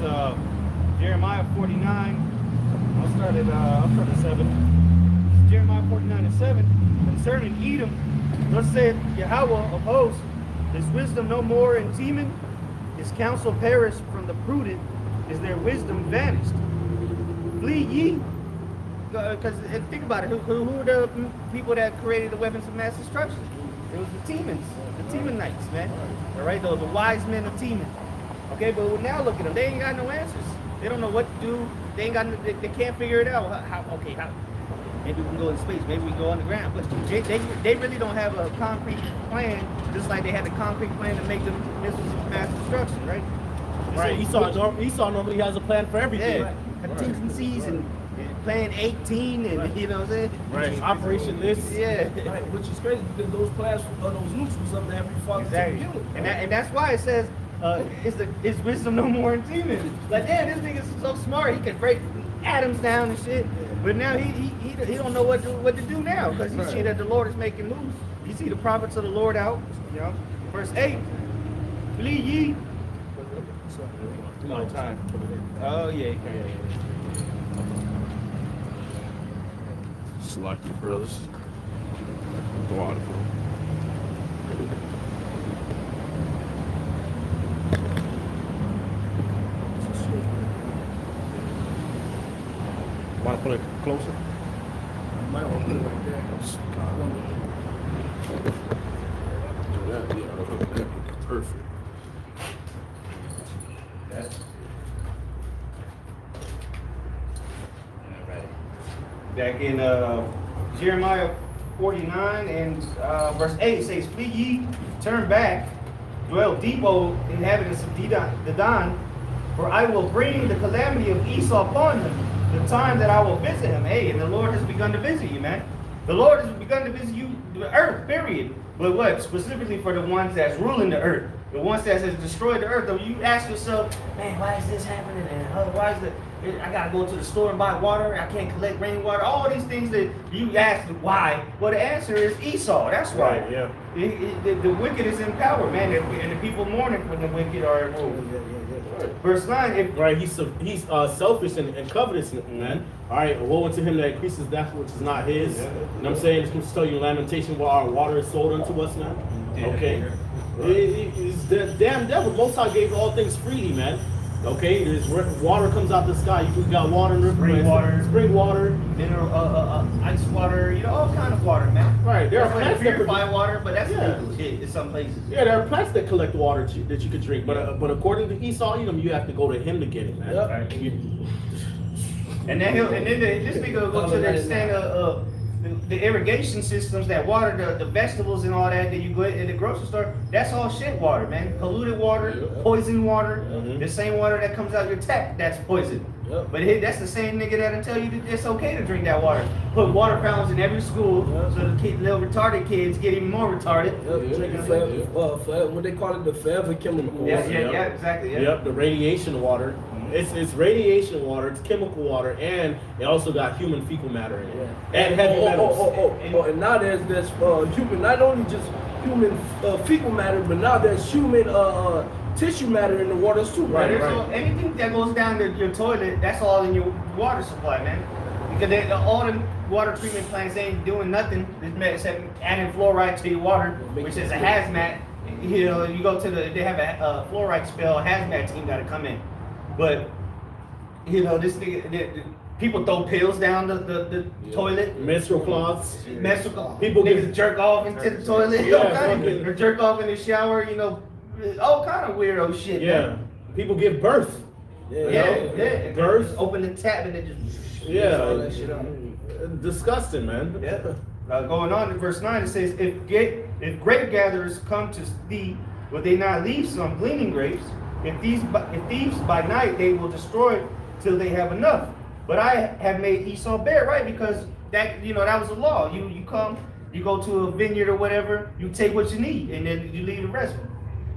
Jeremiah 49. I'll start at 7. Jeremiah 49:7. Concerning Edom, thus saith Yahweh of hosts, is wisdom no more in Teman? His counsel perished from the prudent. Is their wisdom vanished? Flee ye. Because think about it. Who were the people that created the weapons of mass destruction? It was the Temans, the Temanites, man. All right, the wise men of Teman. Okay, but now look at them. They ain't got no answers. They don't know what to do. They ain't got. They can't figure it out. How? Maybe we can go in space. Maybe we can go underground. But they really don't have a concrete plan. Just like they had a concrete plan to make them missiles of mass destruction, right? Right. Esau normally has a plan for everything. Yeah, contingencies and plan 18 and you know what I'm saying? Right. Operation this. Yeah. Right, which is crazy because those plans those nukes was up to every father to begin with. And that's why it says is wisdom no more in demons. Like, damn, this nigga's so smart, he can break atoms down and shit. But now he don't know what to do now because he see that the Lord is making moves. You see the prophets of the Lord out, you know. Verse 8, flee ye. Too much time. Oh yeah. Select your brothers. Go on. Want to put it closer? Might want to put it right there. Do that, yeah, that'd be perfect. Back in Jeremiah 49 and verse 8 says, flee ye, turn back, dwell deep, O inhabitants of Dedan, for I will bring the calamity of Esau upon them, the time that I will visit him. Hey, and the Lord has begun to visit you, man. The Lord has begun to visit you, the earth, period. But what? Specifically for the ones that's ruling the earth. The ones that has destroyed the earth. Though you ask yourself, man, why is this happening? And why is I gotta go to the store and buy water. I can't collect rainwater. All these things that you ask why. Well, the answer is Esau. That's why. Right, yeah. The wicked is in power, man. And the people mourning when the wicked are in rule. Verse 9. Right, he's selfish and covetous, man. All right, woe unto him that increases that which is not his. You know what I'm saying? It's going to tell you in Lamentation where our water is sold unto us, man. Okay. It's the damn devil. Most High gave all things freely, man. Okay, there's water comes out the sky. You got water in the spring water, mineral, ice water, you know, all kind of water, man. Right, there are plants that purify water, but that's illegal shit in some places. Yeah, there are plants that collect water that you could drink, but according to Esau, you have to go to him to get it, man. Yep. Right. And then this nigga will go to the extent of the irrigation systems that water the vegetables and all that you go in the grocery store. That's all shit water, man. Polluted water, poison water, the same water that comes out your tap, that's poison. But that's the same nigga that'll tell you that it's okay to drink that water. Put water fountains in every school so the little retarded kids get even more retarded. Drinking what they call it, the forever chemical. Yeah, exactly. Yeah. Yep, the radiation water. It's radiation water, it's chemical water, and it also got human fecal matter in it. And heavy metals. And now there's human, not only just human fecal matter, but now there's human tissue matter in the waters too. Right. Anything that goes down your toilet, that's all in your water supply, man. Because all the water treatment plants ain't doing nothing except adding fluoride to your water, which is a hazmat. You know, you go to they have a fluoride spill, a hazmat team got to come in. But you know, this nigga, people throw pills down the toilet. Menstrual cloths. People niggas jerk off into the toilet. Or jerk off in the shower. You know, all kind of weirdo shit. Yeah. Man. People give birth. Yeah. Birth. Open the tap and it just all that shit out. Disgusting, man. Yeah. Going on in verse 9, it says, if grape gatherers come to thee, will they not leave some gleaning grapes? If thieves by night, they will destroy till they have enough. But I have made Esau bear, right? Because that was a law. You come, you go to a vineyard or whatever, you take what you need, and then you leave the rest.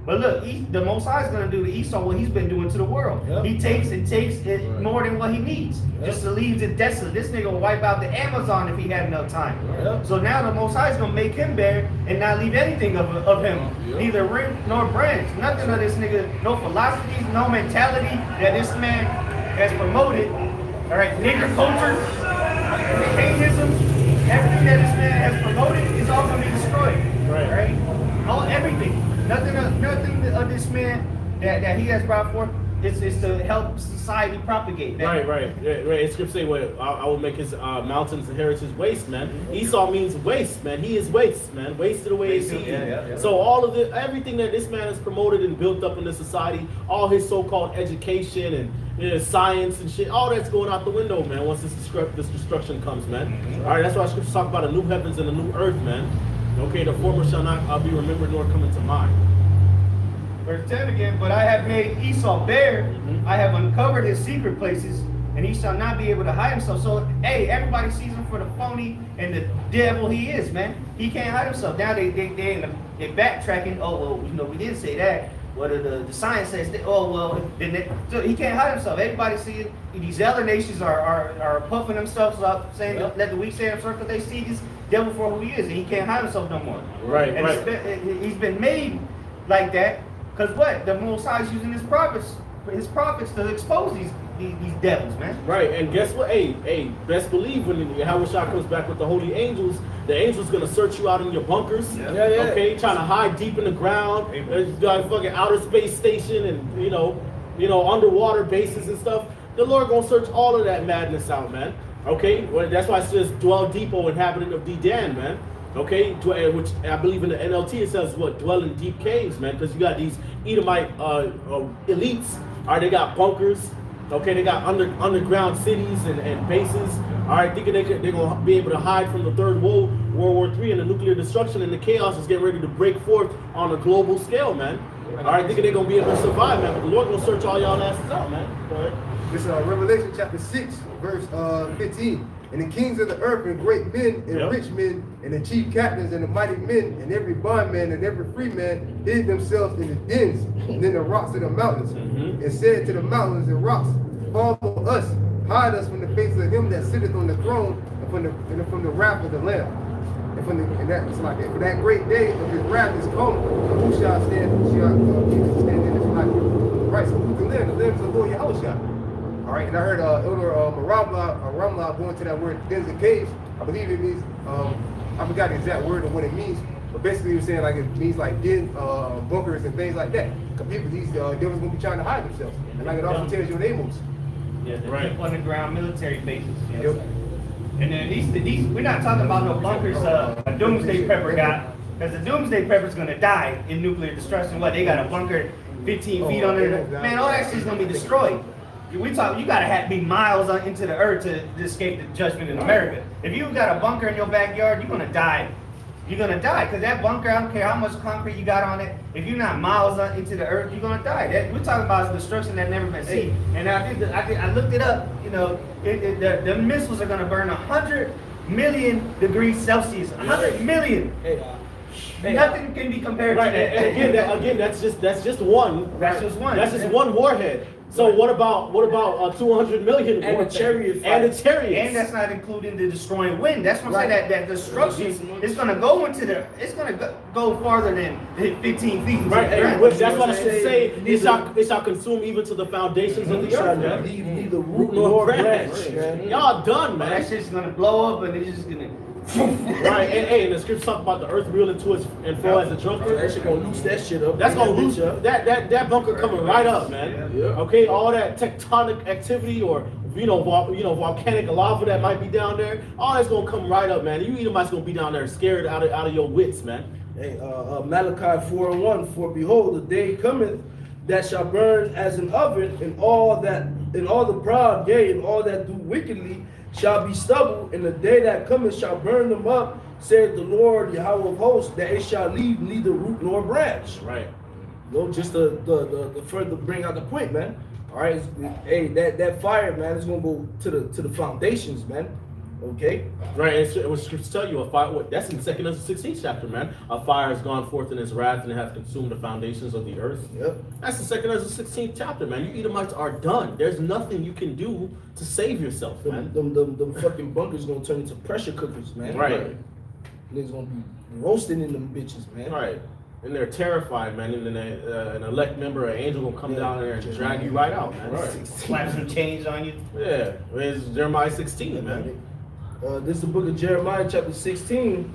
But look, the Most High is going to do to Esau what he's been doing to the world. Yep. He takes it more than what he needs, just to leave it desolate. This nigga will wipe out the Amazon if he had enough time. Yep. So now the Most High is going to make him bare and not leave anything of him, neither ring nor branch. Nothing of this nigga, no philosophies, no mentality that this man has promoted. All right, nigger culture, Cainism, everything that this man has promoted is all going to be destroyed. Right? Everything. Nothing of this man that he has brought forth is to help society propagate. Man. Right. It's scripture say, "Well, I will make his mountains and heritage waste." Man, Esau means waste. Man, he is waste. Man, wasted away is he. So all of everything that this man has promoted and built up in the society, all his so-called education and science and shit, all that's going out the window, man. Once this destruction comes, man. All right, that's why scripture talk about a new heavens and a new earth, man. Okay, the former shall not be remembered nor come into mind. Verse 10 again, but I have made Esau bare, I have uncovered his secret places, and he shall not be able to hide himself. So, hey, everybody sees him for the phony and the devil he is, man. He can't hide himself. Now they backtracking. Oh, well, you know, we didn't say that. What the science says that, oh, well, so he can't hide himself. Everybody see it. These other nations are puffing themselves up, saying, let the weak say I'm sorry, because they see this devil for who he is, and he can't hide himself no more. Right, and he's been made like that, because what? The Most High is using his prophets to expose these devils, man. Right, and guess what? Hey, best believe when Yahushua comes back with the holy angels, the angels gonna search you out in your bunkers. Yeah. Okay, trying to hide deep in the ground. There's got a fucking outer space station and you know underwater bases and stuff. The Lord gonna search all of that madness out, man. Okay, well, that's why it says dwell deep, O inhabitant of Dedan, man. Okay, which I believe in the NLT it says what? Dwell in deep caves, man, because you got these Edomite elites. All right, they got bunkers. Okay, they got underground cities and bases. All right, thinking they're gonna be able to hide from the Third World War III and the nuclear destruction and the chaos is getting ready to break forth on a global scale, man. All right, thinking they're gonna be able to survive, man. But the Lord gonna search all y'all asses out, man. Go ahead. This is Revelation chapter 6, verse 15. And the kings of the earth and great men and rich men and the chief captains and the mighty men and every bondman and every free man hid themselves in the dens and in the rocks of the mountains and said to the mountains and rocks, fall on us, hide us from the face of him that sitteth on the throne and from the wrath of the Lamb. And that's like that. For that great day of his wrath is come, who shall stand? Who shall stand in his light? Right, so who can live? The limbs of the Lord Yahushua. All right, and I heard Elder Ramla going to that word dens and caves. I believe it means, I forgot the exact word and what it means, but basically he was saying like it means like den, bunkers and things like that. Because people, these devils gonna be trying to hide themselves, and like it also tells you their moves. Yeah, right. Underground military bases. Yep. And then these we're not talking about no bunkers a doomsday prepper got, because the doomsday prepper's gonna die in nuclear destruction. What, they got a bunker 15 feet under the, man, all that shit's gonna be destroyed. We talk, you gotta be miles into the earth to escape the judgment in America. If you got a bunker in your backyard, you're gonna die. You're gonna die, because that bunker, I don't care how much concrete you got on it, if you're not miles into the earth, you're gonna die. We're talking about destruction that never been seen. And I looked it up, you know, the missiles are gonna burn 100 million degrees Celsius. 100 million. Nothing can be compared to that. And again, that's just one. That's just one. That's just one warhead. So what about 200 million and the chariot and the chariots? And that's not including the destroying wind. That's what I'm saying. That destruction is going to go into it's going to go farther than 15 feet. Right. That's what I should say. It shall consume even to the foundations of the earth. Neither root nor branch. Y'all done, man. That shit's going to blow up, and it's just going to. Right, and the scripture talk about the earth reeling to its and fro as a drunkard. That shit gonna loose that shit up. That's gonna loose that bunker coming right up, man. Yeah. Okay, all that tectonic activity or volcanic lava that might be down there, all that's gonna come right up, man. You Edomites gonna be down there scared out of your wits, man. Hey, Malachi 4:1, for behold, the day cometh that shall burn as an oven, and all the proud, yea, and all that do wickedly shall be stubble, and the day that cometh shall burn them up, said the Lord Yahweh of hosts, that it shall leave neither root nor branch. Right. You know, just the further bring out the point, man. All right, hey, that fire, man, is gonna go to the foundations, man. Okay. Right. It was scripture tell you a fire. That's in 2 Ezra 16th chapter, man. A fire has gone forth in its wrath and hath consumed the foundations of the earth. Yep. That's the 2 Ezra 16th chapter, man. You Edomites are done. There's nothing you can do to save yourself, man. Them fucking bunkers gonna turn into pressure cookers, man. Right. Niggas gonna be roasting in them bitches, man. Right. And they're terrified, man. And then an elect member, an angel will come down there and drag you right out, man. Right. Slap some chains on you. Yeah. It's Jeremiah 16, man. This is the book of Jeremiah, chapter 16,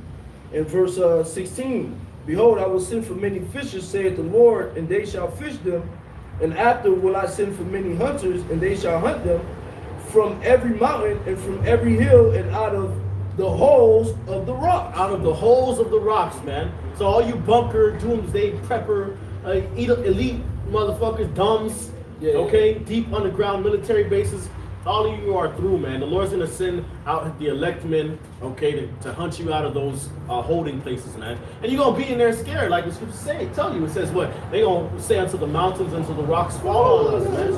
and verse 16. Behold, I will send for many fishers, saith the Lord, and they shall fish them. And after will I send for many hunters, and they shall hunt them from every mountain and from every hill and out of the holes of the rocks. Out of the holes of the rocks, man. So all you bunker, doomsday prepper, elite motherfuckers, dumbs, okay, deep underground military bases, all of you are through, man. The Lord's gonna send out the elect men, okay, to hunt you out of those holding places, man. And you're gonna be in there scared, like the scriptures say. Tell you, it says what? They gonna say unto the mountains, until the rocks fall on us, man.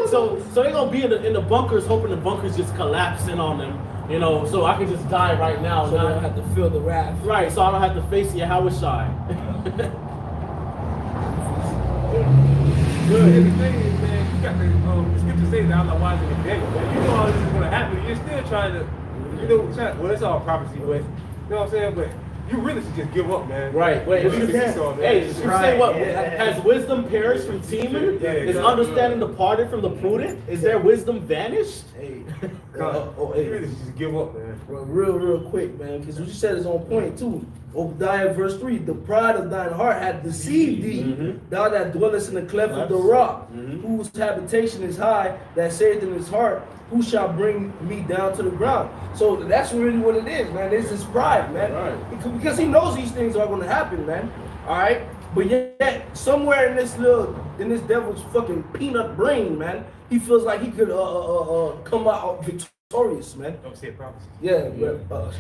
So they gonna be in the bunkers, hoping the bunkers just collapse in on them. You know, so I can just die right now. So I don't have to feel the wrath. Right, so I don't have to face Yahweh Shai. Good. The thing is, man, you got the scripture says that I'm not watching the day. You know all this is going to happen. You're still trying to, well, it's all prophecy, but you know what I'm saying? But you really should just give up, man. Right. Wait, if you can. Hey, you say what? Has wisdom perished from teaming? Is understanding departed from the prudent? Is their wisdom vanished? Hey, You really should just give up, man. well, real quick, man, because what you said is on point too. Obadiah verse 3, the pride of thine heart hath deceived thee, thou that dwellest in the cleft of the rock, whose habitation is high, that saith in his heart, who shall bring me down to the ground? So that's really what it is, man. It's his pride, man. Right. Because he knows these things are going to happen, man. All right? But yet, somewhere in this devil's fucking peanut brain, man, he feels like he could come out victorious, man. Don't say prophecy. Yeah, but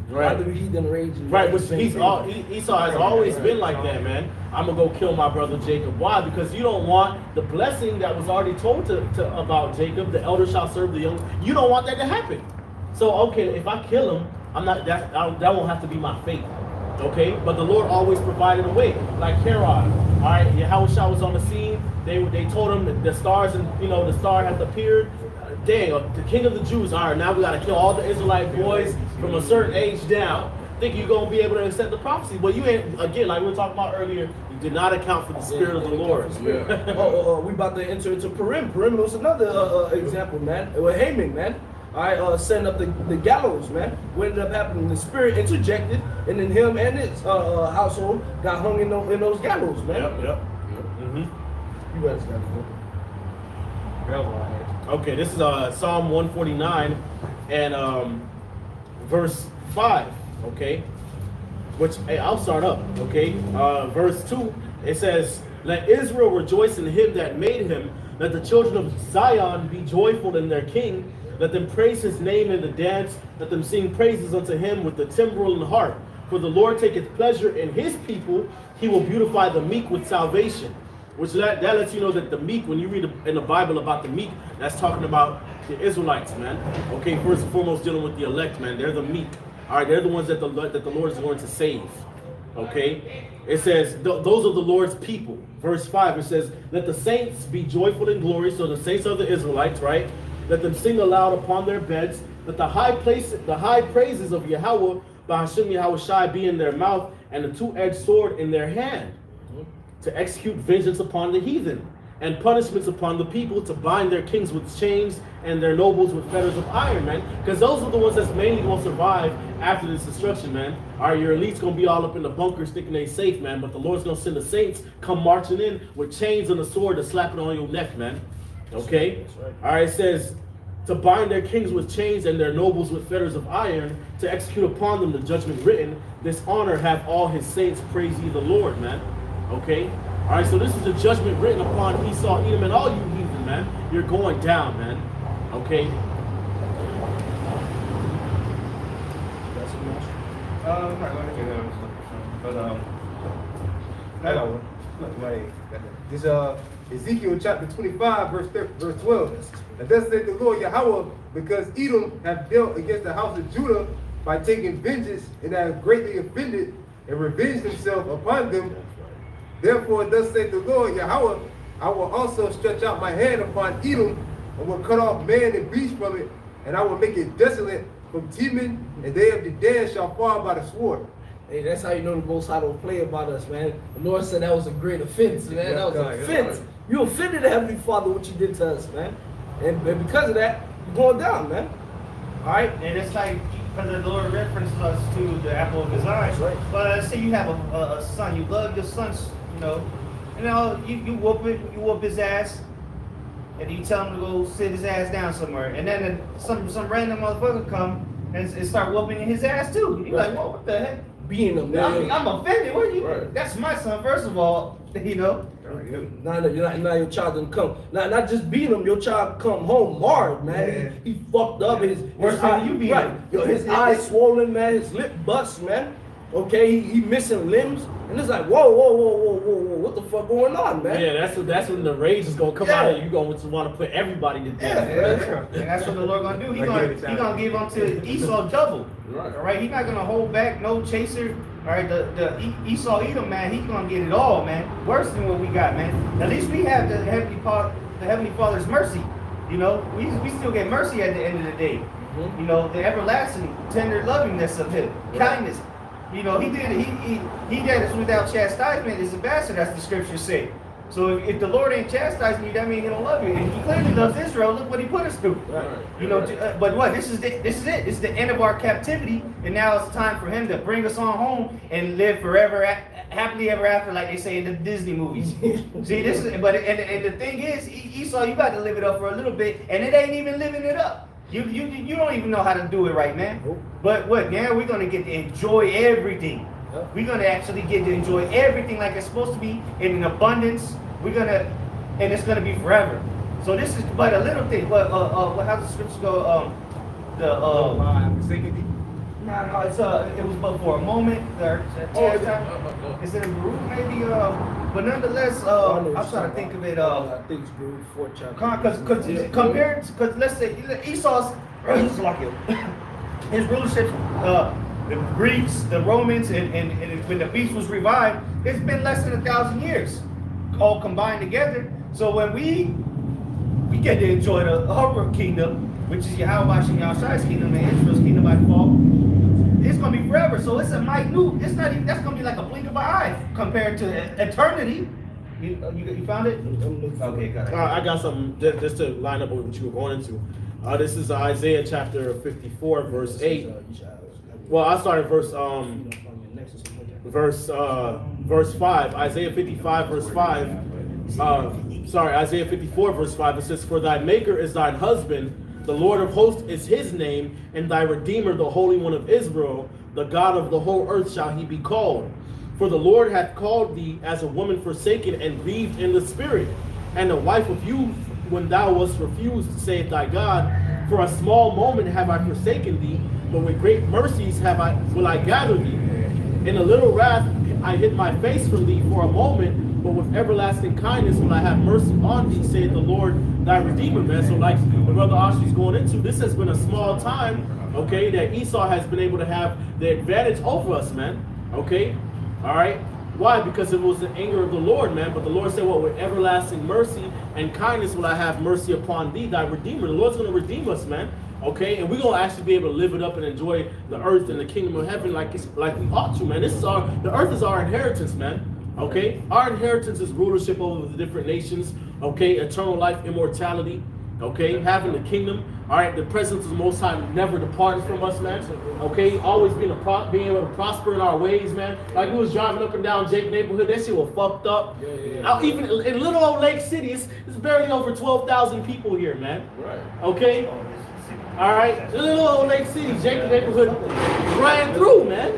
Right. rather he than rage. Right, which Esau has always been like that, man. I'm gonna go kill my brother Jacob. Why? Because you don't want the blessing that was already told to about Jacob. The elder shall serve the young. You don't want that to happen. So okay, if I kill him, I'm not that won't have to be my fate. Okay, but the Lord always provided a way. Like Herod, all right, Yahweh was on the scene. They told him that the stars and the star has appeared. Dang, the king of the Jews. All right, now we got to kill all the Israelite boys from a certain age down. Think you're gonna be able to accept the prophecy? But you ain't. Again, like we were talking about earlier, you did not account for the spirit of the Lord. We about to enter into Purim. Purim was another example, man. With Haman, man. I setting up the gallows, man. What ended up happening? The spirit interjected, and then him and his household got hung in those gallows, man. Yep. You guys got it. Okay, this is Psalm 149 and verse 5. Okay, which I'll start up. Okay, verse 2. It says, "Let Israel rejoice in him that made him. Let the children of Zion be joyful in their king. Let them praise his name in the dance. Let them sing praises unto him with the timbrel and harp. For the Lord taketh pleasure in his people. He will beautify the meek with salvation." Which that lets you know that the meek, when you read in the Bible about the meek, that's talking about the Israelites, man. Okay, first and foremost dealing with the elect, man. They're the meek. All right, they're the ones that the Lord is going to save. Okay, it says those are the Lord's people. Verse 5, it says, "Let the saints be joyful in glory." So the saints are the Israelites, right? "Let them sing aloud upon their beds. Let the high praises of Yahweh, Bahashim Yahweh Shai, be in their mouth, and a two-edged sword in their hand, to execute vengeance upon the heathen, and punishments upon the people, to bind their kings with chains and their nobles with fetters of iron," man. Because those are the ones that's mainly going to survive after this destruction, man. All right, your elite's going to be all up in the bunkers thinking they safe, man. But the Lord's going to send the saints come marching in with chains and a sword to slap it on your neck, man. Okay? That's right. All right, it says, to bind their kings with chains and their nobles with fetters of iron, to execute upon them the judgment written. This honor have all his saints, praise ye the Lord, man. Okay? All right, so this is the judgment written upon Esau, Edom, and all you heathen, man. You're going down, man. Okay? I'm not going to get it, but I got one. This Ezekiel chapter 25, verse 12. "And thus saith the Lord Yahweh, because Edom hath dealt against the house of Judah by taking vengeance, and hath greatly offended, and revenged himself upon them. Therefore, thus saith the Lord Yahweh, I will also stretch out my hand upon Edom, and will cut off man and beast from it, and I will make it desolate from Teman, and they of the dead shall fall by the sword." Hey, that's how you know the Most High don't play about us, man. The Lord said that was a great offense, man. That was an offense. You offended the Heavenly Father what you did to us, man. And because of that, you're going down, man. All right? And it's like, because the Lord references us to the apple of his eye. That's right. But say you have a son, you love your son, you whoop his ass, and you tell him to go sit his ass down somewhere, and then some random motherfucker come and start whooping his ass too. You're like, whoa, what the heck? Being a man. I'm offended. What you? Right. That's my son, first of all. Right. Now your child didn't come. Not just beat him, your child come home marred, man. He fucked up. His eye, you beat him. Yo, his eyes swollen, man. His lip bust, man. Okay, he missing limbs, and it's like, whoa, what the fuck going on, man? Yeah, that's when the rage is gonna come out, and you gonna want to put everybody to death. And that's what the Lord gonna do. He gonna give unto Esau double. All right, he's not gonna hold back, no chaser. All right, the Esau Edom, man, he's gonna get it all, man. Worse than what we got, man. At least we have the Heavenly Father's mercy. You know, we still get mercy at the end of the day. You know, the everlasting, tender lovingness of Him, kindness. You know, he did us without chastisement is a bastard, as the scriptures say. So if the Lord ain't chastising you, that means He don't love you. And He clearly loves Israel. Look what He put us through. Right. You know, but what? This is it. This is the end of our captivity, and now it's time for Him to bring us on home and live forever, happily ever after, like they say in the Disney movies. See, this is. And the thing is, Esau, you got to live it up for a little bit, and it ain't even living it up. You don't even know how to do it right, man. Nope. But what? Now we're gonna get to enjoy everything. Yep. We're gonna actually get to enjoy everything like it's supposed to be in an abundance. And it's gonna be forever. So this is but a little thing. But how's the scripture go? No, it was but for a moment. It's in Baruch maybe. But nonetheless, I'm trying to think of it. I think it's Baruch 4th chapter. Because let's say Esau's his rulership, the Greeks, the Romans, and when the beast was revived, it's been less than 1,000 years, all combined together. So when we get to enjoy the upper kingdom, which is Yahweh and Yahshua's kingdom and Israel's kingdom by default, it's gonna be forever. So it's a minute. It's not even. That's gonna be like a blink of an eye compared to eternity. You found it? Okay, got it. I got something just to line up with what you were going into. This is Isaiah chapter 54, verse 8. Well, I started verse 5. Isaiah 55, verse 5. Isaiah 54, verse 5. It says, "For thy Maker is thine husband. The Lord of hosts is His name, and thy Redeemer, the Holy One of Israel, the God of the whole earth shall He be called. For the Lord hath called thee as a woman forsaken and grieved in the spirit, and a wife of youth when thou wast refused, saith thy God. For a small moment have I forsaken thee, but with great mercies will I gather thee. In a little wrath I hid my face from thee for a moment, but with everlasting kindness will I have mercy on thee, saith the Lord thy Redeemer," man. So like what Brother Ashi's going into, this has been a small time, okay, that Esau has been able to have the advantage over us, man. Okay? All right? Why? Because it was the anger of the Lord, man. But the Lord said, "Well, with everlasting mercy and kindness will I have mercy upon thee, thy Redeemer." The Lord's going to redeem us, man. Okay? And we're going to actually be able to live it up and enjoy the earth and the kingdom of heaven like we ought to, man. The earth is our inheritance, man. Okay? Our inheritance is rulership over the different nations. Okay? Eternal life, immortality. Okay? Having the kingdom. All right? The presence of the Most High never departed from us, man. Okay? Always being able to prosper in our ways, man. Like we was driving up and down Jake neighborhood. That shit was fucked up. Even in little old Lake City, it's barely over 12,000 people here, man. Right. Okay? All right? Little old Lake City, Jake neighborhood ran through, man.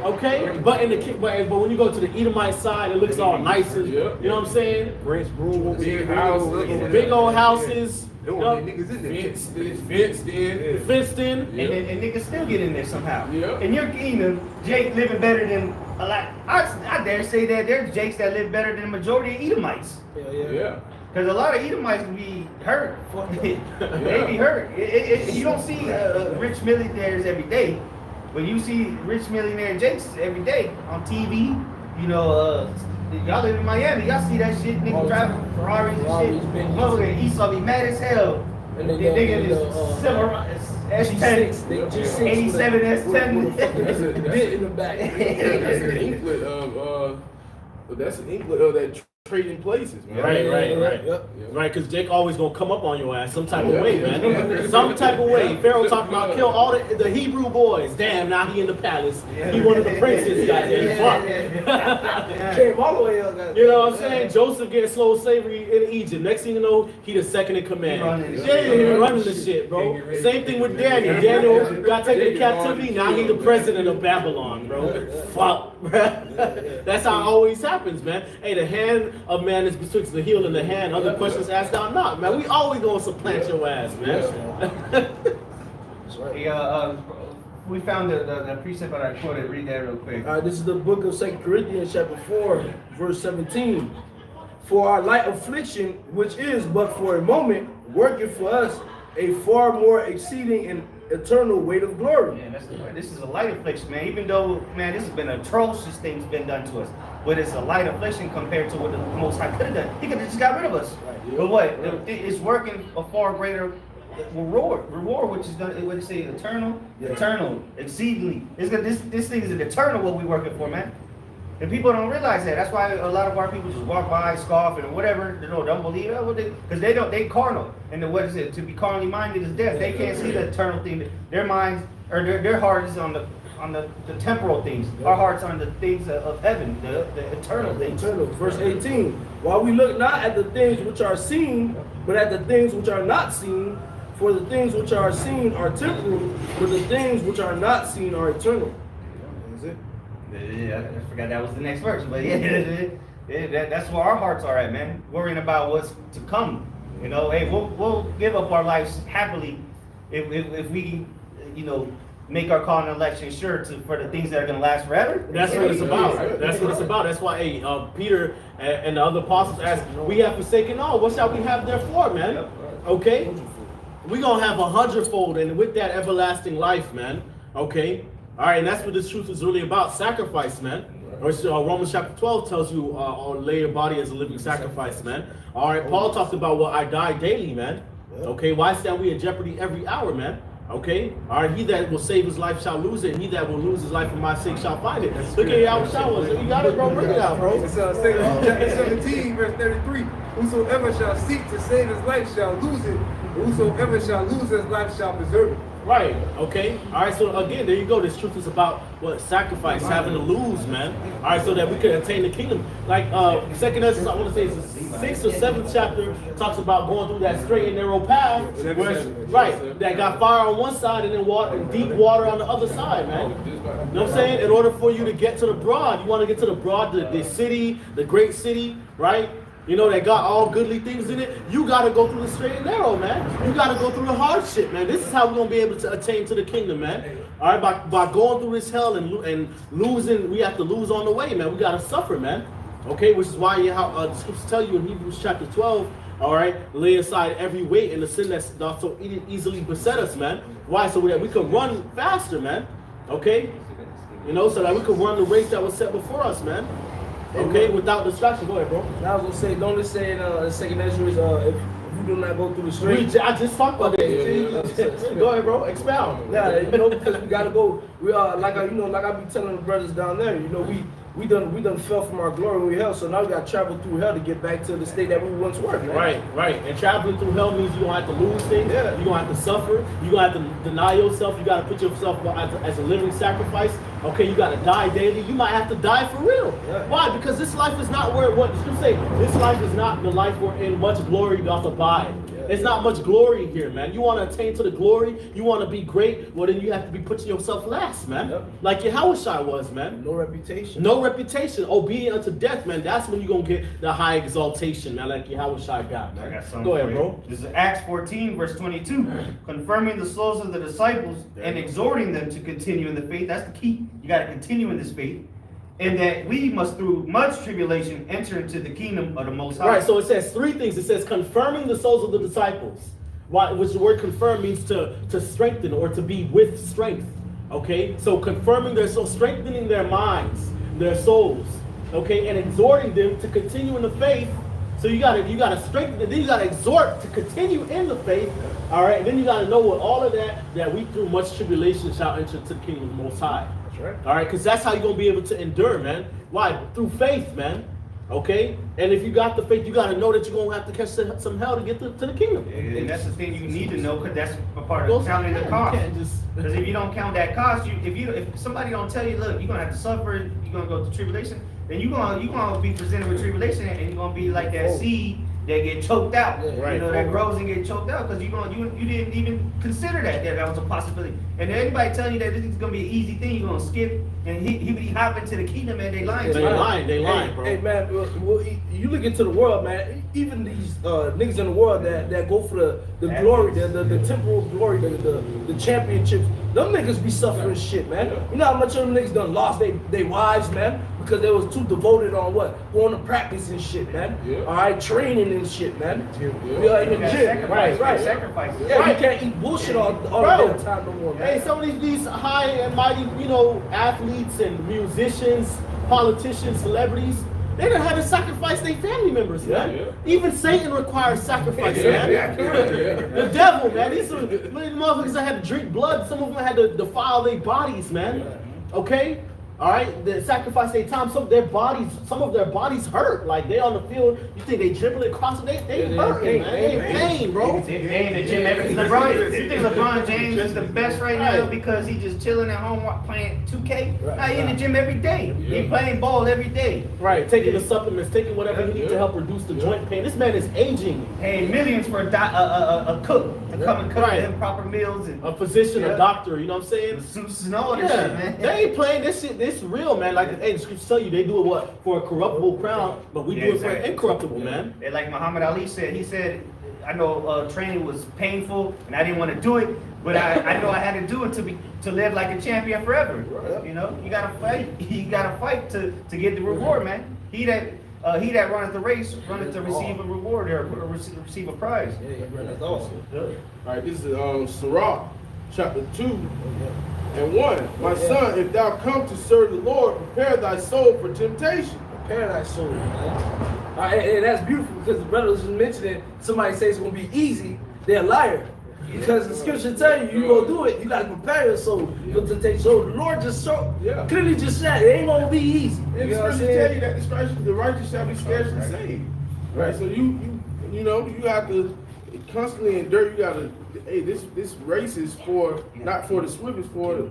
Okay, but when you go to the Edomite side, it looks all nice and you know what I'm saying? Big old houses. Fenced in. And niggas still get in there somehow. Yeah. And you're Jake living better than a lot. I dare say that there's Jakes that live better than the majority of Edomites. Yeah. Because a lot of Edomites can be hurt. They be hurt. You don't see rich millionaires every day. When you see rich millionaire Jakes every day on TV, you know, y'all live in Miami, y'all see that shit, nigga driving Ferraris and shit. Motherfucker, Esau be mad as hell. And the nigga is S10, 87 S10. That's a bit in the back. That's an inklet of that trading places, man. Right. Right, because Jake always gonna come up on your ass some type of way, man. Some type of way. Pharaoh talking about kill all the Hebrew boys. Damn, now he in the palace. He one of the princes, goddamn. Came all the way up. You know what I'm saying? Joseph getting slow slavery in Egypt. Next thing you know, he the second in command. He running the shit, bro. Same thing with Daniel. Daniel got taken to captivity. Now he the president of Babylon, bro. Fuck. That's how it always happens, man. Hey, the hand of man is betwixt the heel and the hand. Other questions asked thou not, man. We always gonna supplant your ass, man. Hey, we found the precept that I quoted. Read that real quick. This is the book of 2 Corinthians chapter 4, verse 17. For our light affliction, which is but for a moment, worketh for us a far more exceeding and eternal weight of glory. Yeah, this is a light affliction, man. Even though, man, this has been atrocious things been done to us, but it's a light affliction compared to what the Most High could have done. He could have just got rid of us. Right. But what? It's working a far greater reward, which is gonna, what they say, eternal, exceedingly. This thing is an eternal what we working for, man. And people don't realize that. That's why a lot of our people just walk by, scoff, and whatever. They don't believe it because they carnal. And what is it? To be carnally minded is death. They can't see the eternal thing. Their minds or their heart is on the temporal things. Our hearts on the things of heaven, the eternal things. Verse 18. While we look not at the things which are seen, but at the things which are not seen. For the things which are seen are temporal, but the things which are not seen are eternal. That's it. Yeah, I forgot that was the next verse, but that's where our hearts are at, man. Worrying about what's to come. You know, hey, we'll give up our lives happily if we can, you know, make our call and election sure for the things that are going to last forever. That's what it's about. That's what it's about. That's why, Peter and the other apostles asked, "We have forsaken all. What shall we have therefore, man?" Okay, we're gonna have 100-fold, and with that everlasting life, man. Okay. All right, and that's what this truth is really about, sacrifice, man. Romans chapter 12 tells you, lay your body as a living sacrifice, man. All right, Paul talked about, well, I die daily, man. Okay, why stand we in jeopardy every hour, man? Okay, all right, he that will save his life shall lose it, and he that will lose his life for my sake shall find it. Look at how it was. You got it, bro. Bring it out, bro. It's 2 Corinthians 17, verse 33. Whosoever shall seek to save his life shall lose it, and whosoever shall lose his life shall preserve it. Right, okay. All right, so again, there you go. This truth is about what? Sacrifice, having to lose, man. All right, so that we can attain the kingdom. Like, second Ezra, I want to say it's the 6th or 7th chapter, talks about going through that straight and narrow path. Right, that got fire on one side and then water, and deep water on the other side, man. You know what I'm saying? In order for you to get to the broad, you want to get to the broad, the city, the great city, right? You know, that got all goodly things in it. You got to go through the straight and narrow, man. You got to go through the hardship, man. This is how we're going to be able to attain to the kingdom, man. All right, by going through this hell and losing, we have to lose on the way, man. We got to suffer, man. Okay, which is why the scriptures tell you in Hebrews chapter 12, all right, lay aside every weight and the sin that's so easily beset us, man. Why? So that we can run faster, man. Okay? You know, so that we can run the race that was set before us, man. Okay, without distraction. Go ahead, bro. I was gonna say, don't it say in second Ezra, if you do not go through the straight. I just talked about that. Go ahead, bro. Expound. Yeah, you know, because we gotta go. We like I be telling the brothers down there. You know, we done fell from our glory when we hell. So now we gotta travel through hell to get back to the state that we once were. Man. Right. And traveling through hell means you're gonna have to lose things. Yeah. You're gonna have to suffer. You're gonna have to deny yourself. You gotta put yourself as a living sacrifice. Okay, you gotta die daily. You might have to die for real. Yeah. Why? Because this life is not where what you say. This life is not the life wherein much glory doth abide. There's not much glory here, man. You want to attain to the glory, you want to be great, well then you have to be putting yourself last, man. Yep. Like Yahushua was, man. No reputation. No reputation. Obedient unto death, man. That's when you're going to get the high exaltation, man, like Yahushua got, man. I got something. Go ahead, bro. This is Acts 14, verse 22. Confirming the souls of the disciples and exhorting them to continue in the faith. That's the key. You got to continue in this faith. And that we must, through much tribulation, enter into the kingdom of the Most High. Right, so it says three things. It says confirming the souls of the disciples, which the word confirm means to strengthen or to be with strength. Okay, so confirming their soul, strengthening their minds, their souls. Okay, and exhorting them to continue in the faith. So you gotta strengthen them. Then you gotta exhort to continue in the faith. All right, and then you gotta know with all of that we through much tribulation shall enter into the kingdom of the Most High. Right. All right, because that's how you're going to be able to endure, man. Why? Through faith, man. Okay? And if you got the faith, you got to know that you're going to have to catch some hell to get to the kingdom. And that's the thing you need to know, because that's a part of counting the cost. Because if you don't count that cost, if somebody don't tell you, look, you're going to have to suffer, you're going to go through tribulation, then you're going to be presented with tribulation, and you're going to be like that seed that get choked out. Right. You know, that grows and get choked out because you didn't even consider that was a possibility. And anybody telling you that this is gonna be an easy thing, you're gonna skip and he hop into the kingdom, and they lying. They lying, bro. Hey man, well, you look into the world, man. Even these niggas in the world that go for the glory, the temporal glory, the championships. Them niggas be suffering shit, man. You know how much of them niggas done lost they wives, man, because they was too devoted on what? Going to practice and shit, man. Yeah. All right, training and shit, man. Yeah. Yeah, in the gym. Right. Sacrifices. Yeah, you can't eat bullshit all the damn time no more, man. Hey, some of these high and mighty, you know, athletes and musicians, politicians, celebrities, they done had to sacrifice their family members, man. Yeah. Even Satan requires sacrifice, man. The devil, man. These are motherfuckers that had to drink blood. Some of them had to defile their bodies, man. Okay? All right, they sacrifice their time. Some of their bodies hurt. Like they on the field, you think they dribbling across it? They hurting, man. They in pain, bro. They in the gym every you think LeBron James is the best right now because he just chilling at home playing 2K? Nah, he in the gym every day. He playing ball every day. Right, taking the supplements, taking whatever he needs to help reduce the joint pain. This man is aging. Paying millions for a cook to come and cook him proper meals and A physician, a doctor, you know what I'm saying? suits and all that shit, man. They ain't playing this shit. This real, man. Like, hey, the scriptures tell you they do it what for a corruptible crown, but we do it for an incorruptible, man. And like Muhammad Ali said, he said, I know training was painful and I didn't want to do it, but I know I had to do it to live like a champion forever. Right. You know, you gotta fight. You gotta fight to get the reward, man. He that runneth the race runneth to receive a reward or receive a prize. Yeah, that's awesome. All right, this is Sirach, chapter 2 and 1. My son, if thou come to serve the Lord, prepare thy soul for temptation. Paradise soul, man. And that's beautiful because the brother was just mentioning somebody says it's gonna be easy, they're a liar. Because the scripture tell you go do it, you gotta prepare your soul for temptation. So the Lord just clearly just said it ain't gonna be easy. And the scriptures tell you that the righteous shall be scarcely saved. Right? So you know, you have to constantly endure. You gotta, hey, this race is for not for the swift, it's for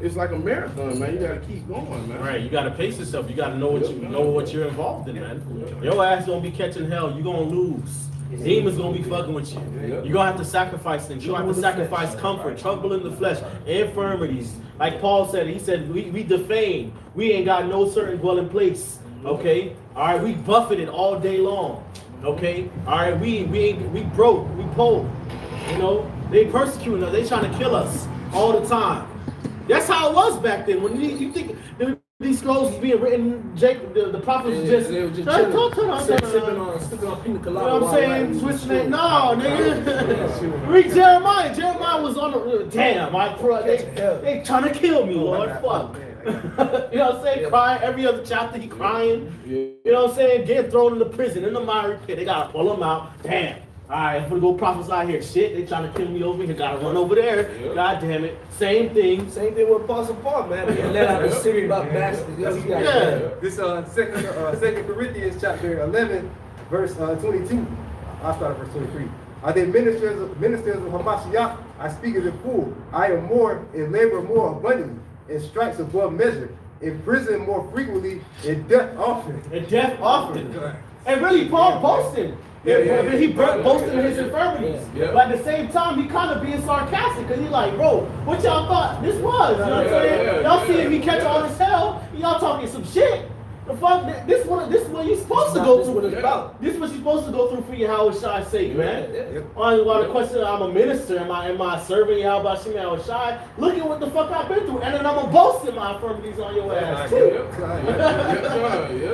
it's like a marathon, man. You gotta keep going, man. Right, you gotta pace yourself. You gotta know what you're involved in, man. Your ass gonna be catching hell. You gonna lose. Demons gonna be fucking with you. You're gonna have to sacrifice things. You're gonna have to sacrifice comfort, trouble in the flesh, infirmities. Like Paul said, he said, we defame. We ain't got no certain dwelling place. Okay? Alright, we buffeted all day long. Okay? Alright, we broke, we poor. You know, they persecuting us, they trying to kill us all the time. That's how it was back then. When you think these scrolls was being written, Jacob, the prophets was just sipping on pina colada. You know what I'm saying? Switching it. No, nigga. Read Jeremiah. Jeremiah was on the damn. They trying to kill me, Lord. Fuck. You know what I'm saying? Crying every other chapter. He crying. You know what I'm saying? Getting thrown in the prison in the miry pit. They gotta pull him out. Damn. All right, I'm gonna go prophesy out here. Shit, they trying to kill me over here. Gotta run over there. God damn it. Same thing. Same thing with Apostle Paul, man. He let out a city about bastards. This Second Corinthians chapter 11, verse 22. I'll start at verse 23. Are they ministers of Hamashiach? I speak as a fool. I am more in labor more abundantly, in stripes above measure, in prison more frequently, in death often. And really, Paul boasted. He boasted in his infirmities. But at the same time, he kind of being sarcastic because he's like, bro, what y'all thought this was? You know what I'm saying? Y'all seeing me catch all this hell, y'all talking some shit. The fuck, this is what you're supposed to go through. This is what you're supposed to go through for Yahweh Shai's sake, man. On the question, I'm a minister, am I serving Yahweh Shai? Look at what the fuck I've been through, and then I'm gonna boast in my infirmities on your ass too.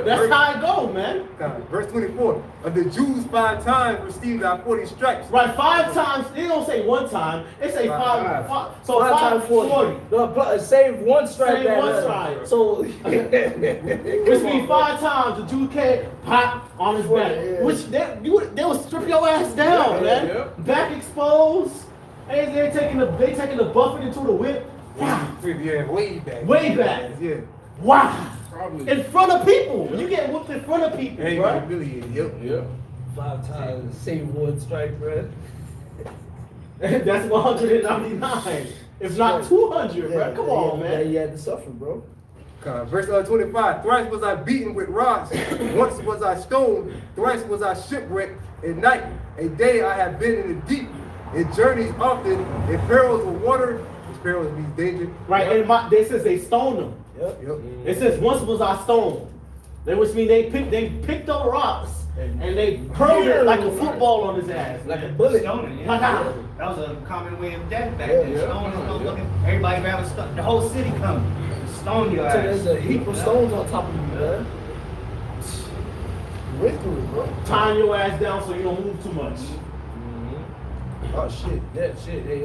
That's how I go, man. Verse 24. Of the Jews 5 times received our 40 stripes. Right, 5 times. They don't say 1 time. They say 5. So 5 times 40. Save 1 stripe. Save 1 stripe. So which means 5 times the Jew can't pop on his back. Which they will strip your ass down, man. Back exposed. And they taking the buffet into the whip. Way back. Way back. Yeah. Wow. In front of people. You get whooped in front of people, bro. Really, 5 times, save 1 strike, bro. That's 199. If not 200, bro. Come on, man. You had to suffer, bro. Verse 25, thrice was I beaten with rods, once was I stoned, thrice was I shipwrecked, at night, a day I have been in the deep, in journeys often, in perils of water, which perils means danger. Right, and it says they stoned him. Yep. It says once was I stoned. Which means they picked up rocks and they hurled it like a football on his ass. Like a bullet. Stoning, yeah. That was a common way of death back then. Stoning, everybody grabbing stuff. The whole city come stone your ass. So there's a heap of stones on top of you, man. You went through it, bro. Tying your ass down so you don't move too much. Oh shit, that shit. They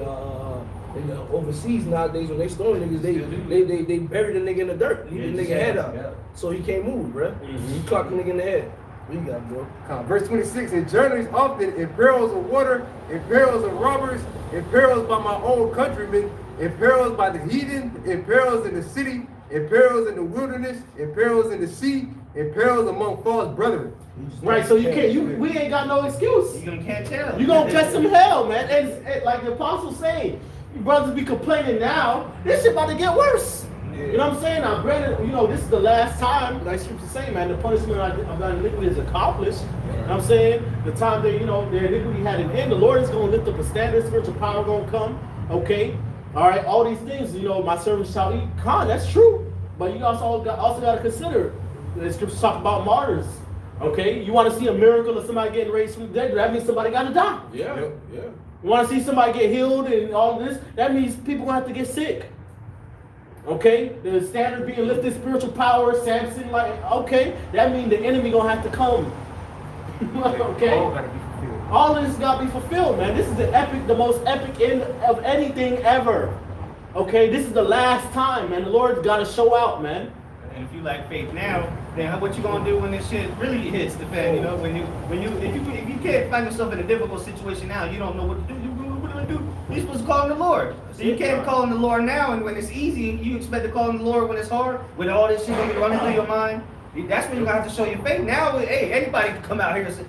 in the overseas nowadays when they stone niggas, they bury the nigga in the dirt, leave the nigga head up, so he can't move, bro. You clock the nigga in the head. What you got, bro? Verse 26, in journeys often, in perils of water, in perils of robbers, in perils by my own countrymen, in perils by the heathen, in perils in the city, in perils in the wilderness, in perils in the sea, in perils among false brethren. Right, so we ain't got no excuse. You can't tell. You gonna catch some hell, man. And like the apostle saying, you brothers be complaining now, this shit about to get worse. You know what I'm saying? Now, granted, this is the last time, like Scripture say, man, the punishment of that iniquity is accomplished. You know what I'm saying? The time that, their iniquity had an end, the Lord is going to lift up a standard, spiritual power going to come, okay? All right, all these things, my servants shall eat. That's true. But you also got to consider, the Scriptures talk about martyrs, okay? You want to see a miracle of somebody getting raised from the dead, that means somebody got to die. Yeah. You want to see somebody get healed and all this, that means people going to have to get sick. Okay, the standard being lifted, spiritual power, Samson, okay, that means the enemy gonna have to come. Okay, all of this gotta be fulfilled, man. This is the most epic end of anything ever. Okay, this is the last time, man. The Lord's gotta show out, man. And if you lack faith now, then what you gonna do when this shit really hits the fan? If you can't find yourself in a difficult situation now, you don't know what to do. What do? You're supposed to call on the Lord. So you can't call on the Lord now, and when it's easy, you expect to call on the Lord when it's hard, when all this shit gonna be running through your mind. That's when you gotta have to show your faith. Now, hey, anybody can come out here and say,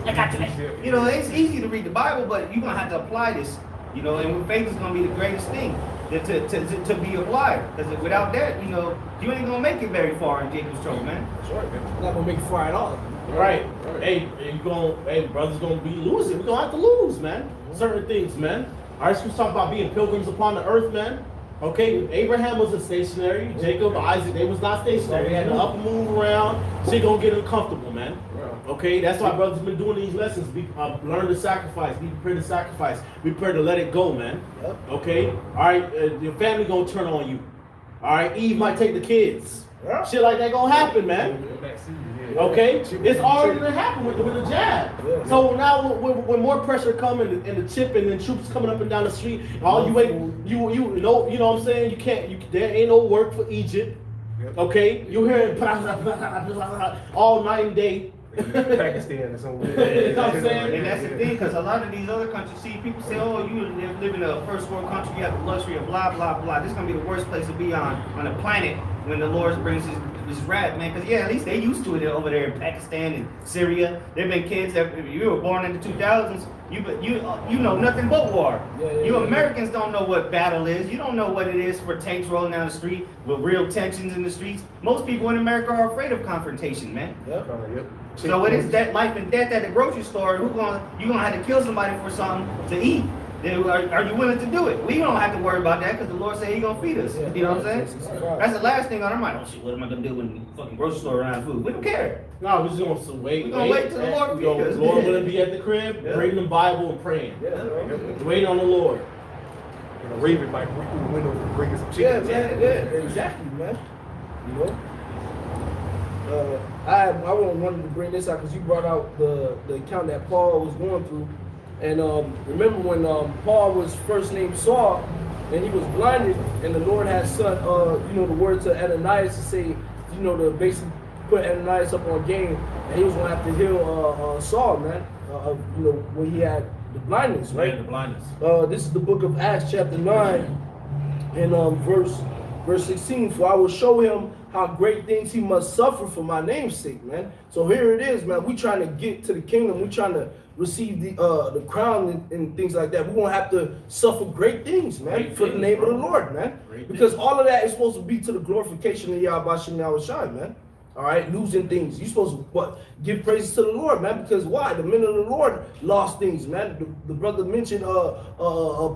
I got you. It's easy to read the Bible, but you're gonna have to apply this. And faith is gonna be the greatest thing to be applied. Because without that, you ain't gonna make it very far in Jacob's trouble, man. That's right, man. Not gonna make it far at all. Right. Hey, brothers gonna be losing. We're gonna have to lose, man. Certain things, man. All right, so we talk about being pilgrims upon the earth, man. Okay, Abraham wasn't stationary. Jacob, Isaac, they was not stationary. They had to up and move around. Shit gonna get uncomfortable, man. Okay, that's why brothers been doing these lessons. Learn to sacrifice. Be prepared to sacrifice. Be prepared to let it go, man. Okay, all right. Your family gonna turn on you. All right, Eve might take the kids. Shit like that gonna happen, man. Okay, it's already gonna happen with the jab. So now when more pressure coming and the chip and then troops coming up and down the street, all you wait, you know what I'm saying? There ain't no work for Egypt. Okay, you hearing all night and day. Pakistan or somewhere. You know what I'm saying? And that's the thing, because a lot of these other countries, see, people say, oh, you live in a first world country, you have the luxury of blah, blah, blah. This is going to be the worst place to be on the planet when the Lord brings his wrath, man. Because, at least they used to it over there in Pakistan and Syria. There have been kids that, if you were born in the 2000s, you know nothing but war. You Americans don't know what battle is. You don't know what it is for tanks rolling down the street with real tensions in the streets. Most people in America are afraid of confrontation, man. So it is that life and death at the grocery store. You're gonna have to kill somebody for something to eat. Are you willing to do it? We don't have to worry about that because the Lord said He's gonna feed us. You know what I'm saying? That's the last thing on our mind. Oh shit, what am I gonna do when the fucking grocery store run out of food? We don't care. No, we're just gonna wait. We're gonna wait till the Lord feed us. The Lord gonna be at the crib, reading the Bible and praying. Waiting on the Lord. A raven might break through the window and bring us some chicken. Exactly, man. I wanted to bring this out because you brought out the account that Paul was going through. And remember when Paul was first named Saul and he was blinded and the Lord had sent, the word to Ananias to say, to basically put Ananias up on game and he was going to have to heal Saul, man, when he had the blindness, right? Yeah, the blindness. This is the book of Acts chapter 9 and verse 16. For I will show him how great things he must suffer for my name's sake, man. So here it is, man. We trying to get to the kingdom. We trying to receive the crown and things like that. We're gonna have to suffer great things, man, Great for the things, name bro. of the Lord, man. Great Because things. all of that is supposed to be to the glorification of Yahweh Shem Yahushai, man. All right, losing things. You're supposed to what? Give praises to the Lord, man. Because why? The men of the Lord lost things, man. The brother mentioned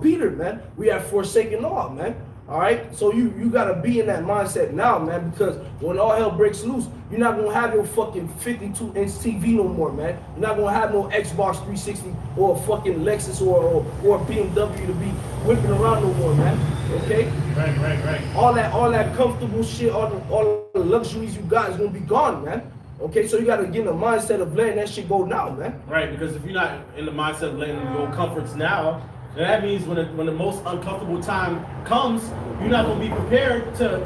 Peter, man. We have forsaken all, man. All right, so you gotta be in that mindset now, man. Because when all hell breaks loose, you're not gonna have your fucking 52-inch TV no more, man. You're not gonna have no Xbox 360 or a fucking Lexus or a BMW to be whipping around no more, man. Okay. Right. All that comfortable shit, all the luxuries you got is gonna be gone, man. Okay, so you gotta get in the mindset of letting that shit go now, man. Right, because if you're not in the mindset of letting go comforts now, then that means when the most uncomfortable time comes, you're not gonna be prepared to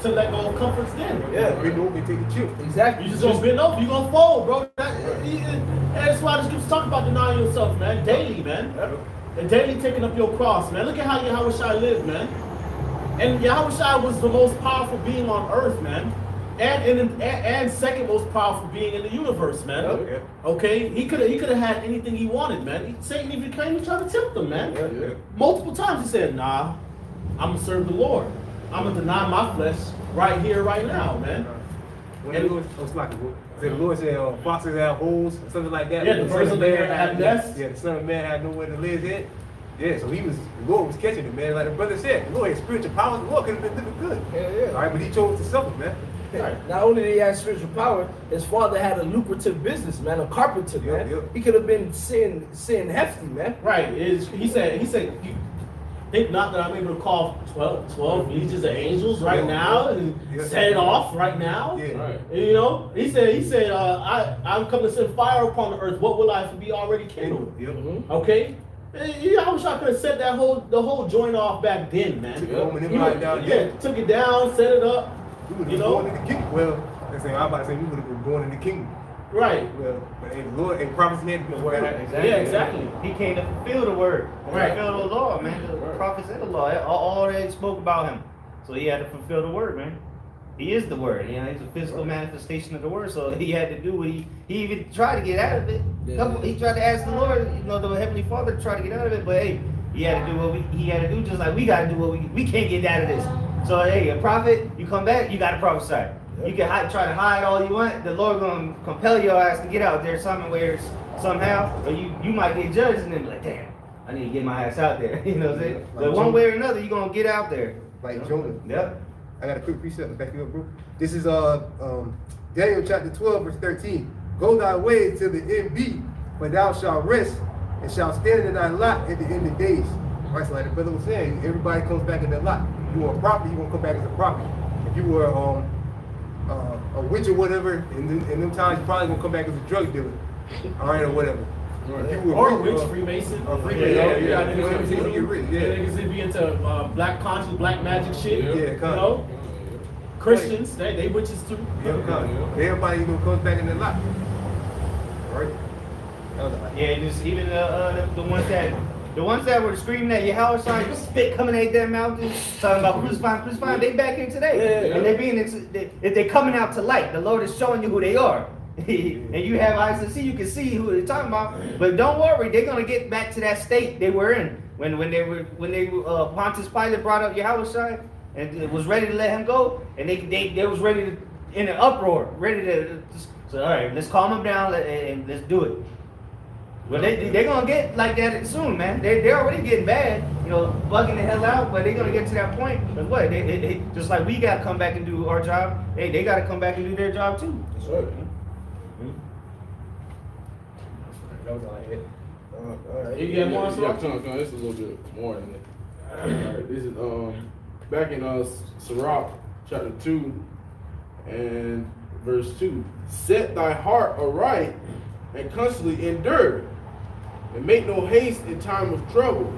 let go of comforts then. Yeah, Bend over and take a chill. exactly. You just gonna bend over, you gonna fold, bro. That's why this keeps talking about denying yourself, man, daily, man. And daily taking up your cross, man. Look at how Yahushua lived, man. And Yahushua was the most powerful being on earth, man. And second most powerful being in the universe, man. Yeah. Okay? He could have had anything he wanted, man. Satan even came and tried to tempt him, man. Yeah. Multiple times he said, nah, I'm gonna serve the Lord. I'm gonna deny my flesh right here, right now, man. When the Lord, the Lord said foxes have holes or something like that. Yeah, the Son birds of the air had have nests. Yeah, the Son of Man had nowhere to live at. Yeah, so the Lord was catching him, man. Like the brother said, the Lord had spiritual powers. The Lord could have been living good. Yeah. All right, but he chose to suffer, man. Right. Not only did he have spiritual power, his father had a lucrative business, man, a carpenter, man. Yeah. He could have been sitting hefty, man. Right. He said, think not that I'm able to call 12 legions of angels right now and set it off right now. Yeah. Right. You know, he said, I'm coming to send fire upon the earth. What will I be already kindled? Yep. Okay. I wish I could have set the whole joint off back then, man. Took it home and then You right know, down yeah, there. took it down, set it up. We would have You been know? born in the kingdom. Well, I'm about to say we would have been born in the kingdom. Right. Well, but the Lord ain't promising that the word. Exactly. Yeah, exactly. He came to fulfill the word, Right. fulfill the law, man. The prophets and the law, all they spoke about him. So he had to fulfill the word, man. He is the word, you know. He's a physical manifestation of the word. So he had to do what he even tried to get out of it. Yeah. He tried to ask the Lord, you know, the Heavenly Father to try to get out of it, but hey, he had to do what he had to do, just like we got to do what we can't get out of this. So hey, a prophet, you come back, you got to prophesy. You can try to hide all you want. The Lord gonna compel your ass to get out there somehow, or you might get judged and then be like, damn, I need to get my ass out there. You know what I'm saying? But one way or another, you gonna get out there. Like Jonah. Yep. I got a quick precept to back you up, bro. This is Daniel chapter 12, verse 13. Go thy way till the end be, for thou shalt rest and shalt stand in thy lot at the end of days. Right, so like the brother was saying, everybody comes back in their lot. If you were a prophet, you won't come back as a prophet. If you were a witch or whatever, in them times you probably gonna come back as a drug dealer. All right, or whatever. If you were Or rich, witch, Freemason. Freemason, Yeah, niggas niggas get rich, yeah. Niggas be into black conscience, black magic shit. Yeah, You know? Christians, they witches too. Everybody comes back in their lot. All right. Yeah, and just even the ones that were screaming at Yahweh, spit coming out their mouth, talking about crucify, they back here today. And they're coming out to light. The Lord is showing you who they are. And you have eyes to see, you can see who they're talking about. But don't worry, they're gonna get back to that state they were in when Pontius Pilate brought up Yahweh and it was ready to let him go, and they was ready to in an uproar, ready to so all right, let's calm them down and let's do it. But they're gonna get like that soon, man. They're already getting bad, you know, bugging the hell out. But they're gonna get to that point. But what? They just like we gotta come back and do our job. Hey, they gotta come back and do their job too. That's right. That was all I had. All right. You get more Yeah, stuff? this is a little bit more than that. Alright, this is back in Sirach chapter 2 and verse 2. Set thy heart aright and constantly endure, and make no haste in time of trouble.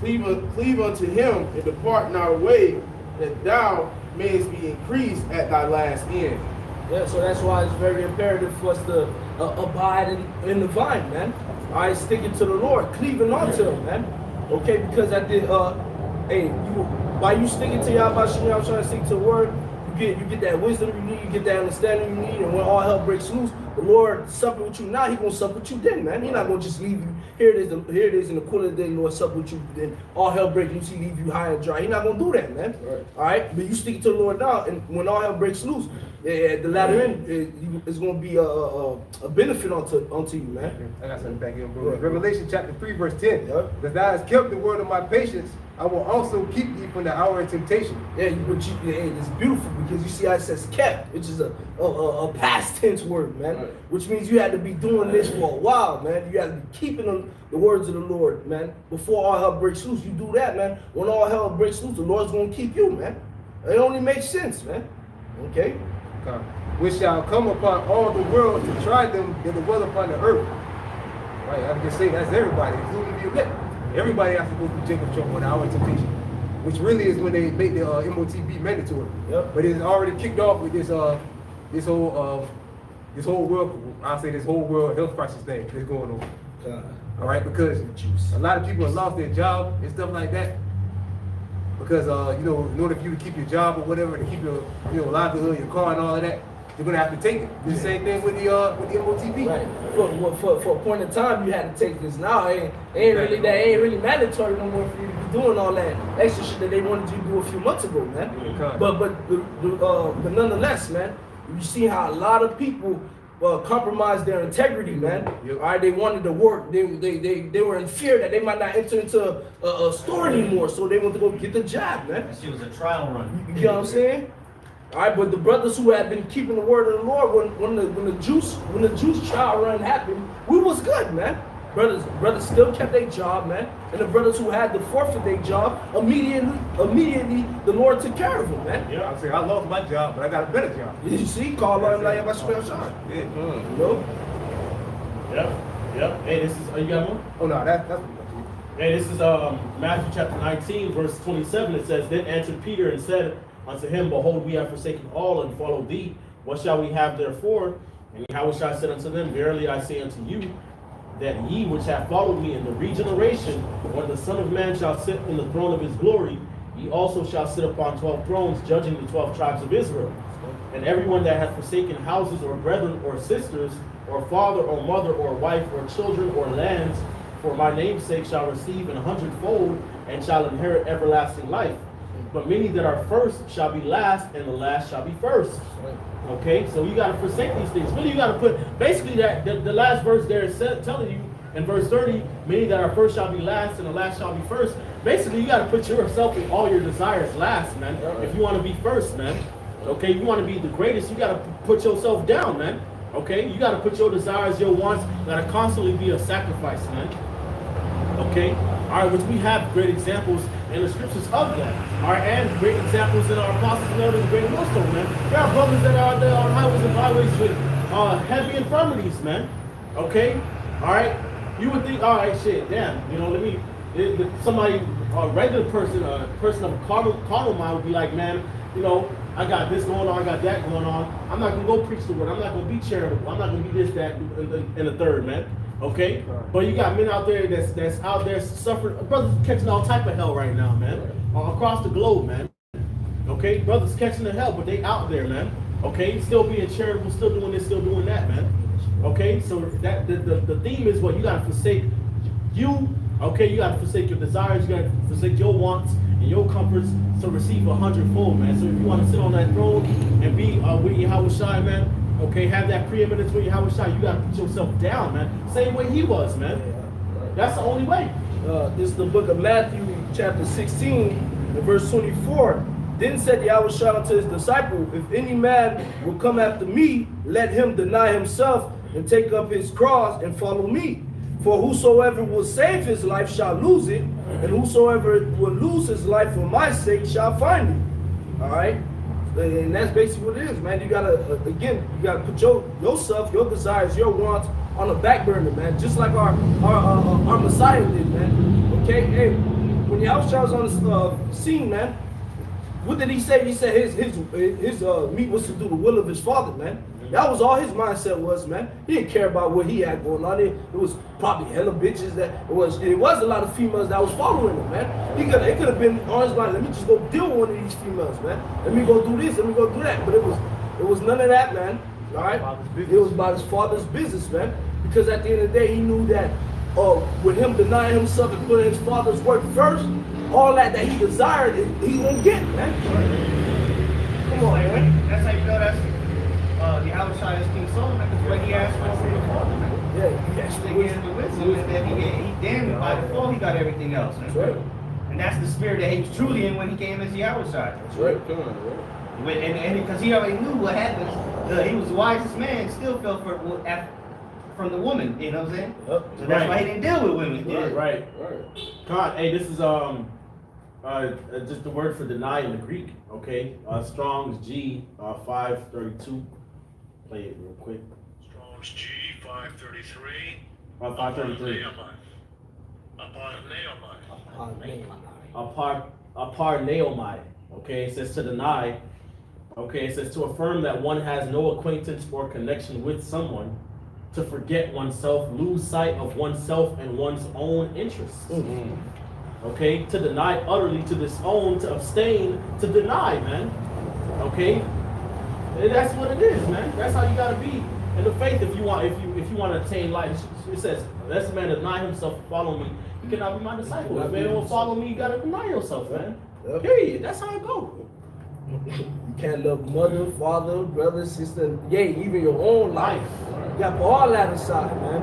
Cleave unto him and depart not away, that thou mayest be increased at thy last end. Yeah, so that's why it's very imperative for us to abide in the vine, man. All right, sticking to the Lord, cleaving onto him, man. Okay, because I did, by you sticking to Yahweh, I'm trying to stick to the word, you get that wisdom you need, you get that understanding you need, and when all hell breaks loose, the Lord sup with you now, he gonna sup with you then, man. He not gonna just leave you. Here it is in the cool of the day, Lord sup with you, then all hell breaks loose, he leave you high and dry. He not gonna do that, man. Right. All right, but you stick to the Lord now, and when all hell breaks loose, at the latter end, it's gonna be a benefit onto you, man. I got something back here, bro. Yeah. Revelation chapter 3, verse 10. Yeah. Because thou hast kept the word of my patience, I will also keep thee from the hour of temptation. Yeah, it's beautiful because you see how it says kept, which is a past tense word, man. Right. Which means you had to be doing this for a while, man. You had to be keeping the words of the Lord, man. Before all hell breaks loose, you do that, man. When all hell breaks loose, the Lord's gonna keep you, man. It only makes sense, man. Okay? Which shall come upon all the world to try them that dwell upon the earth. Right, I can just say that's everybody, including the elect. Everybody has to go through Jacob's trouble, the hour of temptation, which really is when they make the MOTB mandatory. Yep. But it's already kicked off with this whole world, I'll say this whole world health crisis thing that's going on. All right, because a lot of people have lost their job and stuff like that. Because you know, in order for you to keep your job or whatever, to keep your livelihood, your car and all of that, you're gonna have to take it. It's the same thing with the MOTB. Right. For a point in time, you had to take this. Now it ain't really mandatory no more for you to be doing all that extra shit that they wanted you to do a few months ago, man. Yeah, But nonetheless, man, you see how a lot of people compromised their integrity, man. Yep. All right, they wanted to work. They were in fear that they might not enter into a store anymore, so they went to go get the job, man. That shit was a trial run. You get what I'm saying? All right, but the brothers who had been keeping the word of the Lord, when the juice trial run happened, we was good, man. Brothers still kept their job, man. And the brothers who had to forfeit their job, immediately the Lord took care of them, man. Yeah, I'm saying I lost my job, but I got a better job. You see, call on like about spell shot. Yeah. You know? Yep. Hey, this is, you got one? Oh no, that's Hey, this is Matthew chapter 19, verse 27. It says, Then answered Peter and said unto him, Behold, we have forsaken all and followed thee. What shall we have therefore? And Yahushua said unto them, Verily I say unto you, that ye which have followed me in the regeneration, when the Son of Man shall sit in the throne of his glory, ye also shall sit upon 12 thrones, judging the 12 tribes of Israel. And everyone that hath forsaken houses or brethren or sisters, or father or mother or wife or children or lands, for my name's sake shall receive an 100-fold, and shall inherit everlasting life. But many that are first shall be last, and the last shall be first. Okay, so you got to forsake these things. Really, you got to put, basically, that the last verse there is telling you in verse 30, many that are first shall be last, and the last shall be first. Basically, you got to put yourself in all your desires last, man. If you want to be first, man. Okay, you want to be the greatest, you got to put yourself down, man. Okay, you got to put your desires, your wants, got to constantly be a sacrifice, man. Okay, all right, which we have great examples in the scriptures of that. All right, and great examples in our apostles and elders, great millstone, man. There are brothers that are there on highways and byways with heavy infirmities, man. Okay, all right. You would think, all right, shit, damn. You know, somebody, a regular person, a person of a carnal mind would be like, man, you know, I got this going on, I got that going on. I'm not gonna go preach the word. I'm not gonna be charitable. I'm not gonna be this, that, and the third, man. Okay, but you got men out there that's out there suffering. Brothers catching all type of hell right now, man, across the globe, man. Okay, brothers catching the hell, but they out there, man. Okay, still being charitable, still doing this, still doing that, man. Okay, so that the theme is what you gotta forsake you. Okay, you gotta forsake your desires, you gotta forsake your wants and your comforts to receive 100-fold, man. So if you want to sit on that throne and be with Yahushua, man. Okay, have that preeminence with Yahushua, you gotta put yourself down, man. Same way he was, man. That's the only way. This is the book of Matthew, chapter 16, and verse 24. Then said Yahushua unto his disciple, If any man will come after me, let him deny himself and take up his cross and follow me. For whosoever will save his life shall lose it, and whosoever will lose his life for my sake shall find it. All right? And that's basically what it is, man. You gotta, again, you gotta put yourself, your desires, your wants on the back burner, man. Just like our Messiah did, man. Okay? Hey, when Yahushua was on the scene, man, what did he say? He said his meat was to do the will of his Father, man. That was all his mindset was, man. He didn't care about what he had going on. It was probably hella bitches that it was a lot of females that was following him, man. It could have been on his mind, let me just go deal with one of these females, man. Let me go do this, let me go do that. But it was none of that, man. right? Father's business. It was about his father's business, man. Because at the end of the day, he knew that with him denying himself and putting his father's work first, all that he desired, he won't get, man. Come on, man. That's how you know that's the outside is King Solomon, because what he asked for from the father, man. Yeah, he actually He gave him the wisdom, and then he damn by default he got everything else. Man. That's right. And that's the spirit that he was truly in when he came as the outside. That's right. And because he already knew what happened, he was the wisest man, still fell from the woman, you know what I'm saying? Yep. So that's why he didn't deal with women. Yeah. Right. God, hey, this is just the word for deny in the Greek. Okay, Strong's G 532. Play it real quick. Strong's G 533. 533. Aparneomai. Okay, it says to deny. Okay, it says to affirm that one has no acquaintance or connection with someone, to forget oneself, lose sight of oneself and one's own interests. Okay, to deny utterly, to disown, to abstain, to deny, man. Okay, and that's what it is, man. That's how you gotta be in the faith if you want to attain life. It says, "Unless a man deny himself and follow me, he cannot be my disciple." If man will follow me, you gotta deny yourself, man. Yep. Period. That's how it goes. You can't love mother, father, brother, sister, even your own life. You got to put all that aside, man.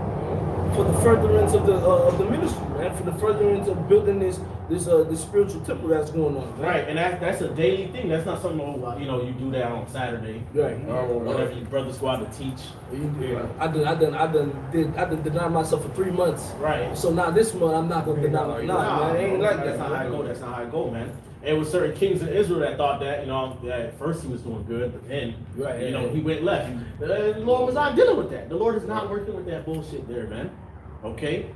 For the furtherance of the ministry, man. For the furtherance of building this spiritual temple that's going on, man. Right, and that's a daily thing. That's not something you do that on Saturday, Right. or whenever your brothers go out to teach. Yeah. I done denied myself for 3 months. Right. So now this month I'm not gonna deny myself. Nah, man, it ain't like that. That's not how it go. That's not how it go, man. And with certain kings in Israel that thought that, that at first he was doing good, but then, he went left. The Lord was not dealing with that. The Lord is not working with that bullshit there, man. Okay,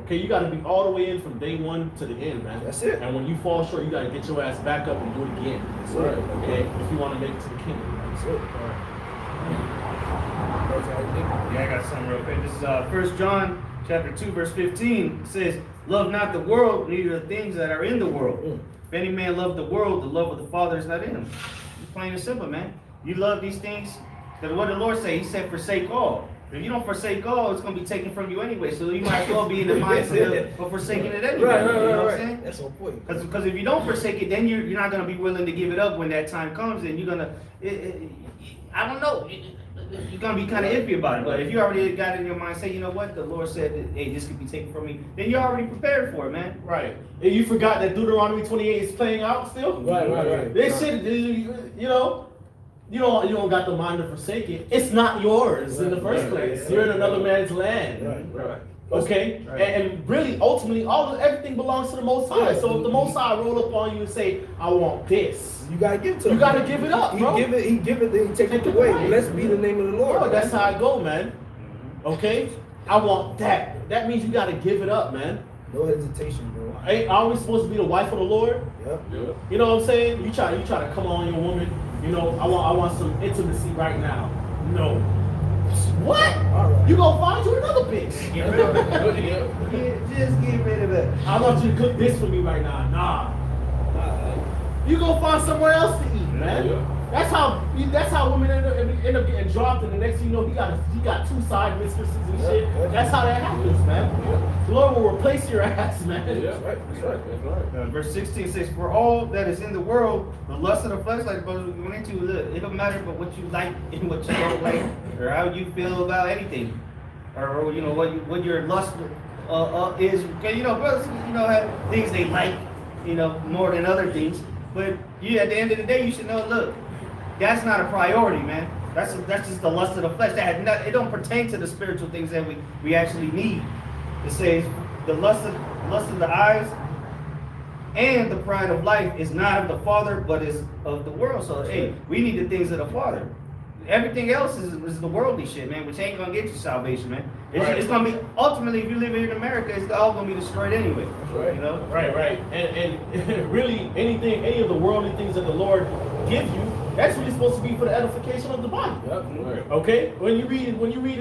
you got to be all the way in from day one to the end, man. That's it. And when you fall short, you got to get your ass back up and do it again. That's right. Okay, if you want to make it to the kingdom. That's it. Yeah, I got something real quick. This is 1 John chapter 2, verse 15. It says, "Love not the world, neither the things that are in the world. If any man love the world, the love of the Father is not in him." It's plain and simple, man. You love these things. What did the Lord say? He said, "Forsake all." If you don't forsake all, it's going to be taken from you anyway. So you might as well be in the mindset of forsaking it anyway. Right. You know what I'm saying? That's on point. Because if you don't forsake it, then you're not going to be willing to give it up when that time comes, and you're going to, I don't know, you're going to be kind of iffy about it. But if you already got it in your mind, say, you know what, the Lord said, that, hey, this could be taken from me, then you're already prepared for it, man. Right. And you forgot that Deuteronomy 28 is playing out still? Right. This shit, you don't got the mind to forsake it. It's not yours in the first place. You're in another man's land. Right. Okay? Right. And really, ultimately, everything belongs to the Most High. So if the Most High roll up on you and say, "I want this," You gotta give it to him. you gotta give it up, bro. He give it, then he take it away. Blessed be the name of the Lord. Bro, that's how I go, man. Okay? I want that. That means you gotta give it up, man. No hesitation, bro. Ain't always supposed to be the wife of the Lord? Yep. You know what I'm saying? You try to come on your woman. I want some intimacy right now. No. What? All right. You gonna find you another bitch? Get rid of it. Just get rid of it. I want you to cook this for me right now. Nah. You gonna find somewhere else to eat, man. Yeah. That's how women end up getting dropped, and the next thing you know, he got two side mistresses and shit. That's how that happens, man. The Lord will replace your ass, man. Yeah, that's right. Verse 16 says, "For all that is in the world, the lust of the flesh, like the brother we went into, it don't matter but what you like and what you don't like, or how you feel about anything, or what your lust is. Because brothers, have things they like, more than other things. But at the end of the day, you should know, look, that's not a priority, man. That's just the lust of the flesh. It don't pertain to the spiritual things that we actually need. It says the lust of the eyes and the pride of life is not of the Father, but is of the world. So hey, we need the things of the Father. Everything else is the worldly shit, man, which ain't gonna get you salvation, man. It's gonna be ultimately, if you live here in America, it's all gonna be destroyed anyway. Right. Right. And really, any of the worldly things that the Lord gives you, that's really supposed to be for the edification of the body. Yep. Right. Okay, when you read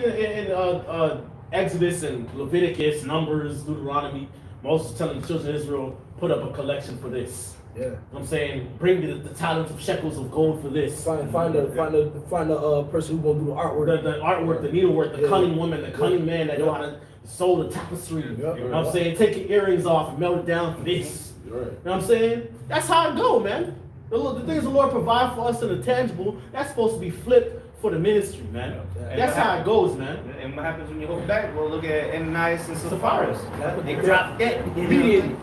in Exodus and Leviticus, Numbers, Deuteronomy, Moses telling the children of Israel, put up a collection for this. Yeah. You know what I'm saying? Bring the talents of shekels of gold for this. Find a person who gonna do the artwork. The artwork, the needlework, the cunning woman, the cunning man that know how to sew the tapestry. You know what I'm saying? Take your earrings off and melt it down for this. You know what I'm saying? That's how it go, man. The things the Lord provide for us in the tangible, that's supposed to be flipped for the ministry, man. That's how it goes, man. And what happens when you hold back? Well, look at Ananias and Sapphira. They dropped dead Immediately.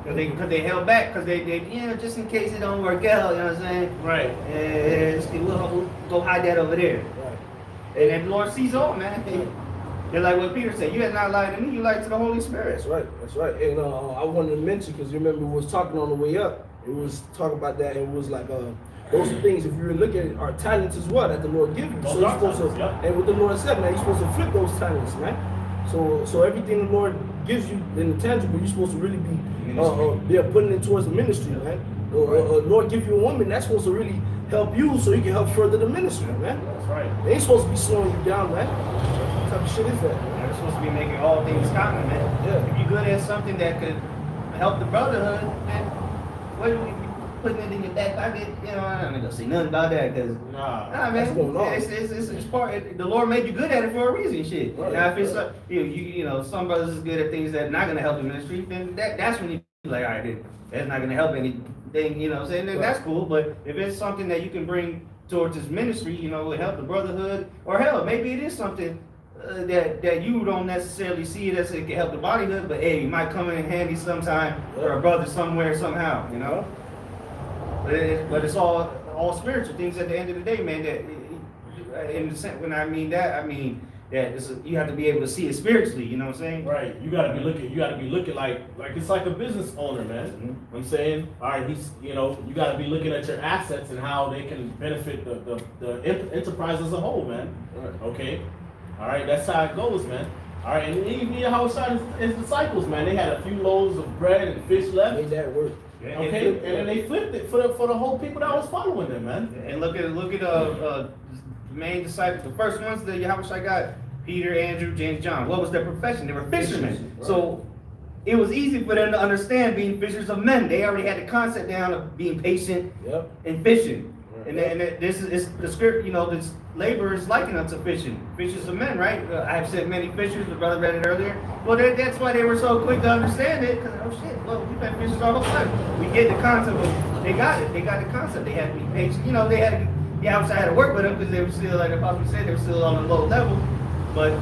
Because they held back, because they just in case it don't work out, you know what I'm saying? Right. We'll go hide that over there. Right. And the Lord sees all, man. They're like what Peter said, you have not lied to me, you lied to the Holy Spirit. That's right. And I wanted to mention, because you remember we was talking on the way up, it was talking about that, and it was like, those are things, if you look at it, are talents as well that the Lord gives you. So you're supposed to, and what the Lord said, man, you're supposed to flip those talents, man. So everything the Lord gives you in the tangible, you're supposed to really be putting it towards the ministry, man. Lord give you a woman, that's supposed to really help you so you can help further the ministry, man. That's right. They ain't supposed to be slowing you down, man. What type of shit is that, man? They're supposed to be making all things common, man. Yeah. If you're good at something that could help the brotherhood, man, what are we putting it in your back pocket? You know, I'm not gonna say nothing about that, because Nah, man, going on. it's part. The Lord made you good at it for a reason, shit. Right. Now, if it's you know, some brothers is good at things that are not gonna help the ministry, then that's when you be like, all right, that's not gonna help anything. You know, what I'm saying? Then that's cool. But if it's something that you can bring towards this ministry, you know, help the brotherhood, or hell, maybe it is something that you don't necessarily see it as it can help the bodyhood, but hey, it might come in handy sometime for a brother somewhere somehow, you know. But it's all spiritual things at the end of the day, man. That in the sense, when I mean that you have to be able to see it spiritually. You know what I'm saying? right. You gotta be looking like it's like a business owner, man. Mm-hmm. You know what I'm saying, all right, you gotta be looking at your assets and how they can benefit the enterprise as a whole, man. Right. Okay, all right, that's how it goes, man. All right, and even how his disciples, man, they had a few loaves of bread and fish left. Made that work. Okay, and then they flipped it for the whole people that was following them, man. And look at the main disciples. The first ones that Yahushua got, Peter, Andrew, James, John. What was their profession? They were fishermen. Right. So it was easy for them to understand being fishers of men. They already had the concept down of being patient and fishing. And this is the script, you know, this labor is likened unto fishing. Fishers of men, right? I have said many fishers, the brother read it earlier. Well, that's why they were so quick to understand it, because, oh shit, well, we've been fishers all the time. We get the concept of, they got it. They got the concept. They had to be patient. You know, they had to, outside had to work with them because they were still, like the apostle said, they were still on a low level. But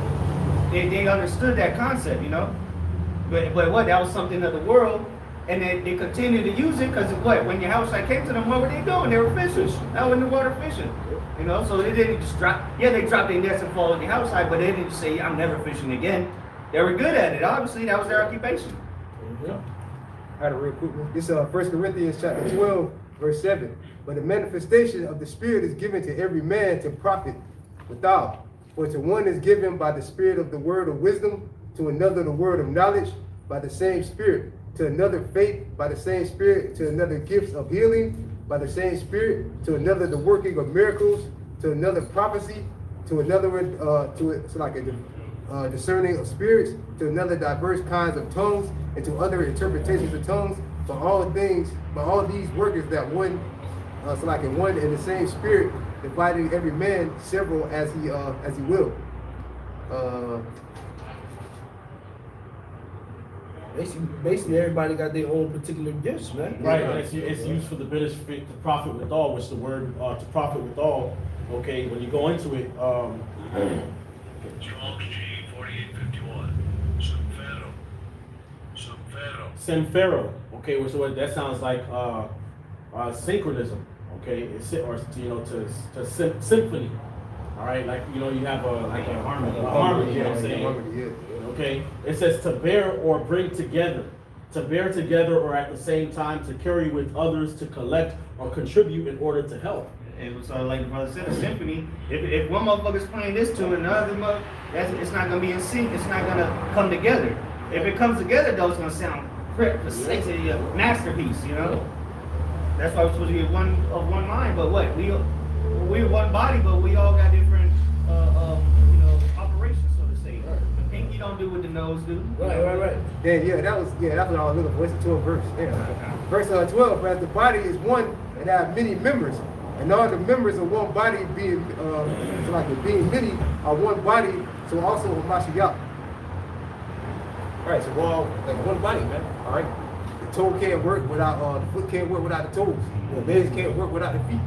they understood that concept, you know. But what? That was something of the world. And they continued to use it because what? When your house came to them, what were they doing? They were fishing. Out in the water fishing. You know, so they didn't just drop. Yeah, they dropped their nets and followed the house side, but they didn't just say, I'm never fishing again. They were good at it. Obviously, that was their occupation. Yeah. I had a real quick one. This is 1 Corinthians chapter 12, verse 7. But the manifestation of the Spirit is given to every man to profit without. For to one is given by the Spirit of the word of wisdom, to another the word of knowledge by the same Spirit, to another faith by the same Spirit, to another gifts of healing by the same Spirit, to another the working of miracles, to another prophecy, to another discerning of spirits, to another diverse kinds of tongues, and to other interpretations of tongues. For all these workers that one, in one and the same Spirit, dividing every man several as he will. Basically, everybody got their own particular gifts, man. Right, and it's used for the benefit to profit withal, which the word to profit withal. Okay, when you go into it, Strong's G 4851. Semphero. Okay, which that sounds like synchronism. Okay, to symphony. All right, like you have a harmony. You know what I'm saying? Okay, it says to bear or bring together. To bear together or at the same time to carry with others, to collect or contribute in order to help. And so, like the brother said, a symphony. If one motherfucker's playing this tune and another mother, it's not gonna be in sync. It's not gonna come together. If it comes together, though, it's gonna sound precisely a masterpiece. You know. That's why we're supposed to be one mind. But what we're one body, but we all got different operations, so to say. The pinky gonna do what the nose do. Right. Then that's what I was looking for. It's a 12 verse. Yeah. Verse 12, for as the body is one and have many members, and all the members of one body being being many are one body, so also Mashiach. Alright, so we're all like one body, man. Alright. The toe can't work without the foot can't work without the toes. The legs can't work without the feet.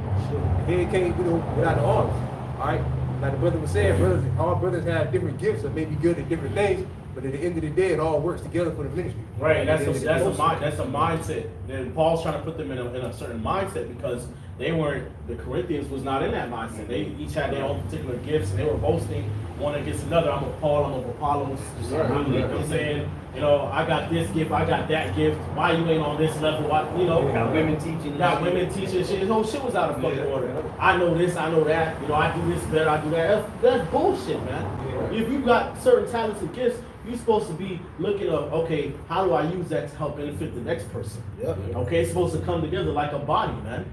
The head can't without the arms. Alright. Like the brother was saying, all brothers have different gifts that may be good at different things, but at the end of the day, it all works together for the ministry. Right, that's a mindset. And Paul's trying to put them in a certain mindset because the Corinthians was not in that mindset. They each had their own particular gifts, and they were boasting one against another. I'm a Paul, I'm a Apollos. You know what I'm saying? I got this gift, I got that gift. Why you ain't on this level? Got women teaching. Shit. This whole shit was out of fucking order. I know this, I know that. I do this better, I do that. That's bullshit, man. If you got certain talents and gifts, you're supposed to be looking at, okay, how do I use that to help benefit the next person? Okay, it's supposed to come together like a body, man.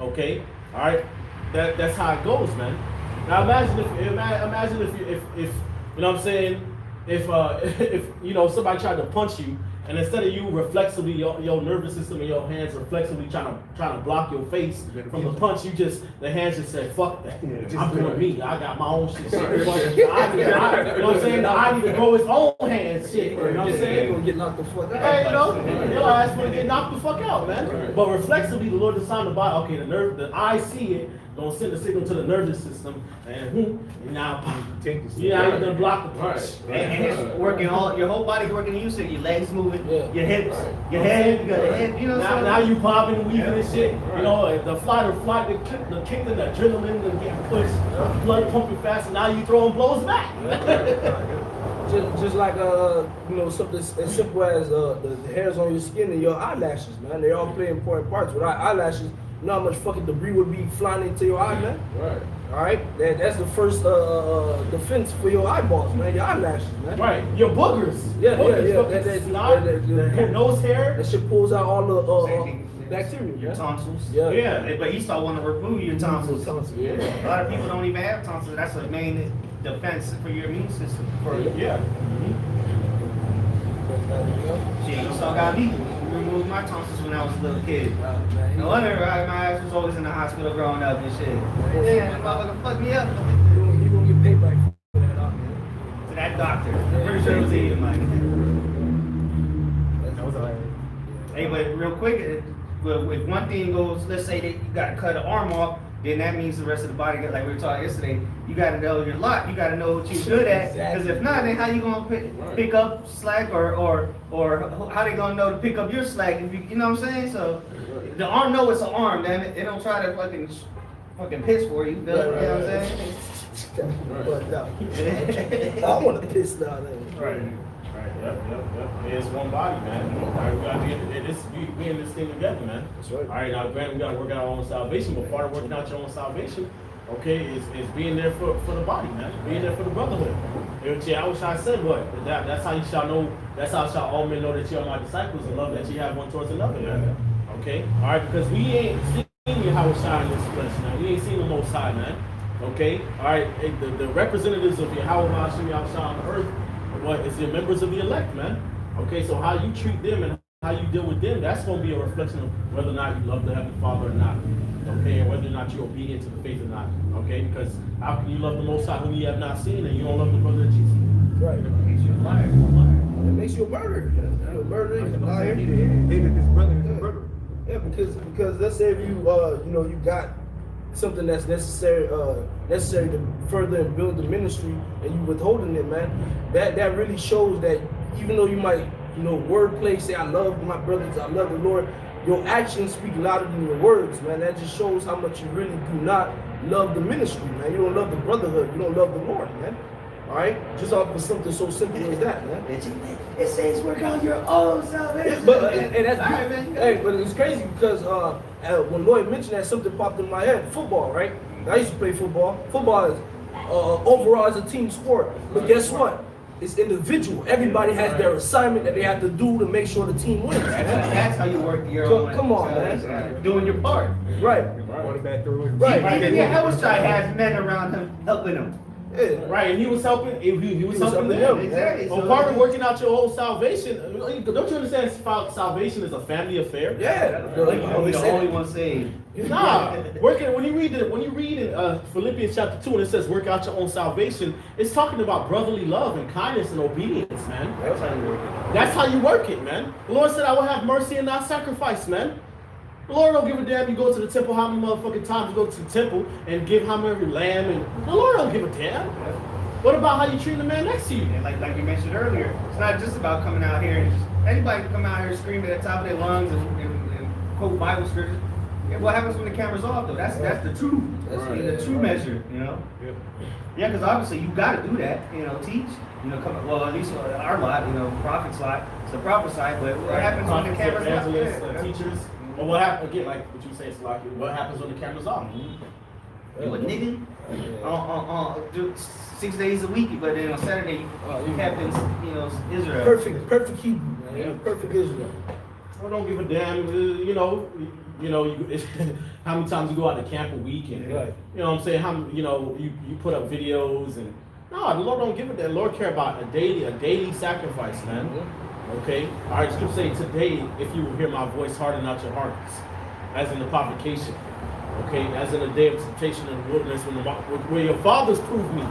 Okay, all right, that's how it goes, man. Now imagine if you know what I'm saying, if somebody tried to punch you, and instead of you reflexively, your nervous system and your hands reflexively trying to block your face from the punch, the hands just said, fuck that. I'm doing me. I got my own shit. You know what I'm saying? I need to grow his own hands, shit. You know what I'm saying? Gonna get knocked the fuck out. Hey, your ass gonna get knocked the fuck out, man. But reflexively, the Lord designed the body. Okay, the eye see it. Don't send the signal to the nervous system, and now you're gonna block the punch. And it's working your whole body's working in unison. Your legs moving, your hips, your head. You got the head. Now you popping and weaving and shit. The flight, the kick, the adrenaline, the getting pushed, blood pumping fast, and now you throwing blows back. Just like something as simple as the hairs on your skin and your eyelashes, man. They all play important parts. Without eyelashes, you know how much fucking debris would be flying into your eye, man? Right. All right? That's the first defense for your eyeballs, man. Your eyelashes, man. Right. Your boogers. Yeah. The nose hair. That shit pulls out all the bacteria. Your tonsils. Yeah. But he started wanting to remove your tonsils. Yeah. A lot of people don't even have tonsils. That's a main defense for your immune system. Shit, you saw got me. Removed my tonsils when I was a little kid. No wonder my ass was always in the hospital growing up and shit. Yeah, that motherfucker fucked me up. You gonna get paid back for that, man. To that doctor. I'm pretty sure it was eating money. That was alright. Hey, but real quick, if one thing goes, let's say that you got to cut an arm off, then that means the rest of the body, like we were talking yesterday, you got to know your lot. You got to know what you're good at. Because if not, then how you going to pick up slack or how they going to know to pick up your slack? If you know what I'm saying? So the arm know it's an arm, damn it. They don't try to fucking piss for you. You know what I'm saying? I want to piss now. Right. Yep. It's one body, man. All right, we gotta be in this thing together, man. That's right. All right, now granted, we gotta work out our own salvation, but part of working out your own salvation, okay, is being there for the body, man. Being there for the brotherhood. I wish I said what? That's how you shall know. That's how shall all men know that you are my disciples, and love that you have one towards another, man. Okay. All right, because we ain't seen Yahweh shine in this flesh, man. We ain't seen the Most High, man. Okay. All right. The representatives of Yahweh shine on the earth. What is the members of the elect, man? Okay, so how you treat them and how you deal with them, that's going to be a reflection of whether or not you love the Heavenly Father or not. Okay, and whether or not you're obedient to the faith or not. Okay, because how can you love the Most High whom you have not seen and you don't love the brother of Jesus? Right. It makes you a liar. It makes you a murderer. You're a murderer, you're a liar. Hated his brother, his brother. Yeah, because let's say if you you got something that's necessary to further and build the ministry, and you withholding it, man, that really shows that even though you might, wordplay, say I love my brothers, I love the Lord, your actions speak louder than your words, man. That just shows how much you really do not love the ministry, man. You don't love the brotherhood, you don't love the Lord, man. All right, just off of something so simple as that, man. It says work out your own salvation. But that's good. Hey, but it's crazy because when Lloyd mentioned that, something popped in my head. Football, right? I used to play football. Football is overall is a team sport. But guess what? It's individual. Everybody has their assignment that they have to do to make sure the team wins. That's how you work your own. Come on, man. Doing your part. Right. Quarterback through. Right. Even Abishai has men around him helping him. Yeah. Right, and he was helping. He was helping them. Exactly. Well, So- part of working out your whole salvation. Don't you understand? Salvation is a family affair. Yeah. Like, the only one saved. Nah, when you read in Philippians chapter 2 and it says work out your own salvation, it's talking about brotherly love and kindness and obedience, man. That's how you work it. That's how you work it, man. The Lord said, I will have mercy and not sacrifice, man. The Lord don't give a damn you go to the temple, how many motherfucking times you go to the temple and give how many lamb, and the Lord don't give a damn. What about how you treat the man next to you? And like you mentioned earlier, it's not just about coming out here and just anybody can come out here screaming at the top of their lungs and quote Bible scriptures. Yeah, what happens when the camera's off though? That's the true. That's the true measure, you know. Yeah, because obviously you got to do that, you know, teach, you know, come well at least our lot, you know, prophet side, it's the prophet side. But what happens when the camera's off? Evangelists, teachers. Or what happens again? Like what you say, Salaki. What happens when the camera's off? You a nigga? 6 days a week, but then on Saturday you captains, you know, Israel. Perfect Hebrew, man. Yeah. Perfect Israel. I don't give a damn. How many times you go out to camp a week and you know what I'm saying? How you put up videos and no, the Lord don't give a damn. The Lord care about a daily sacrifice, man. Okay. All right. Scripture say today, if you will hear my voice, harden not your hearts, as in the provocation. Okay, as in the day of temptation in the wilderness, where your fathers proved me,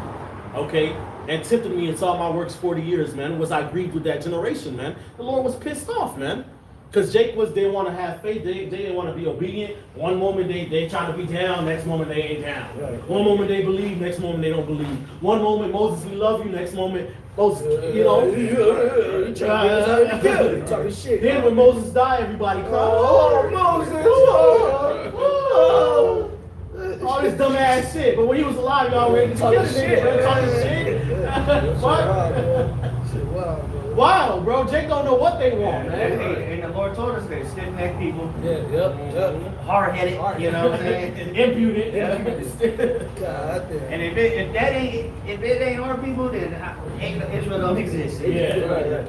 okay, and tempted me and saw my works 40 years, man. Was I grieved with that generation, man? The Lord was pissed off, man. Because they didn't want to have faith, they didn't want to be obedient. One moment they trying to be down, next moment they ain't down. One moment they believe, next moment they don't believe. One moment, Moses, we love you, next moment, Moses, you know. Talking shit. Then when Moses died, everybody cried. Oh, Moses! All this dumb ass shit. But when he was alive, y'all ready to talking shit. Talking shit. What? Wow, bro. Jake don't know what they want, man. And the Lord told us that stiff-necked people, Hard-headed. hard-headed, you know what I'm saying? Impudent. God damn. And if it ain't our people, then Israel don't exist. Yeah.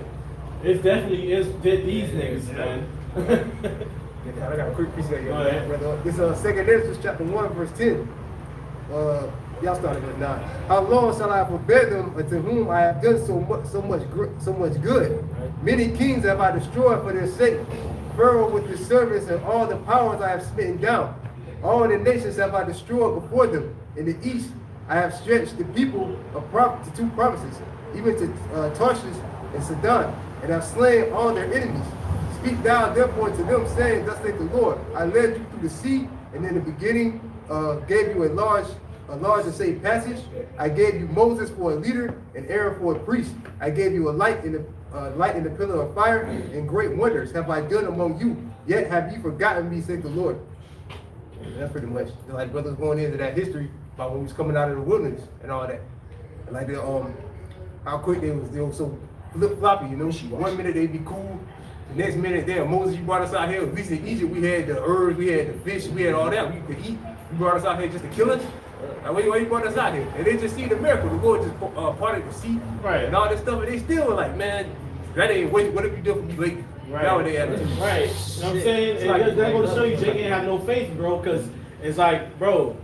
It definitely is these niggas, man. I got a quick piece of that, Go ahead. brother. This 2 Genesis chapter 1, verse 10. Y'all started with 9. How long shall I forbear them unto whom I have done so much good? Many kings have I destroyed for their sake. Pharaoh with his servants and all the powers I have smitten down. All the nations have I destroyed before them. In the east I have stretched the people to 2 provinces, even to Tarshish and Sidon, and have slain all their enemies. Speak thou therefore to them, saying, thus saith the Lord, I led you through the sea, and in the beginning gave you a large and safe passage. I gave you Moses for a leader and Aaron for a priest. I gave you a light in the pillar of fire, and great wonders have I done among you. Yet have you forgotten me, saith the Lord. And that's pretty much like brothers going into that history about when we was coming out of the wilderness and all that. And like how quick they was so flip floppy, you know. 1 minute they'd be cool. The next minute, damn, Moses, you brought us out here. At least in Egypt, we had the herbs, we had the fish, we had all that we could eat. You brought us out here just to kill us? Why you brought us out here? And they just see the miracle. The Lord just parted the sea and all this stuff. And they still were like, man, that ain't what have you done for me lately? That what they had to do. Right. You know what I'm saying? That going to show you Jake ain't have no faith, bro, because it's like, bro,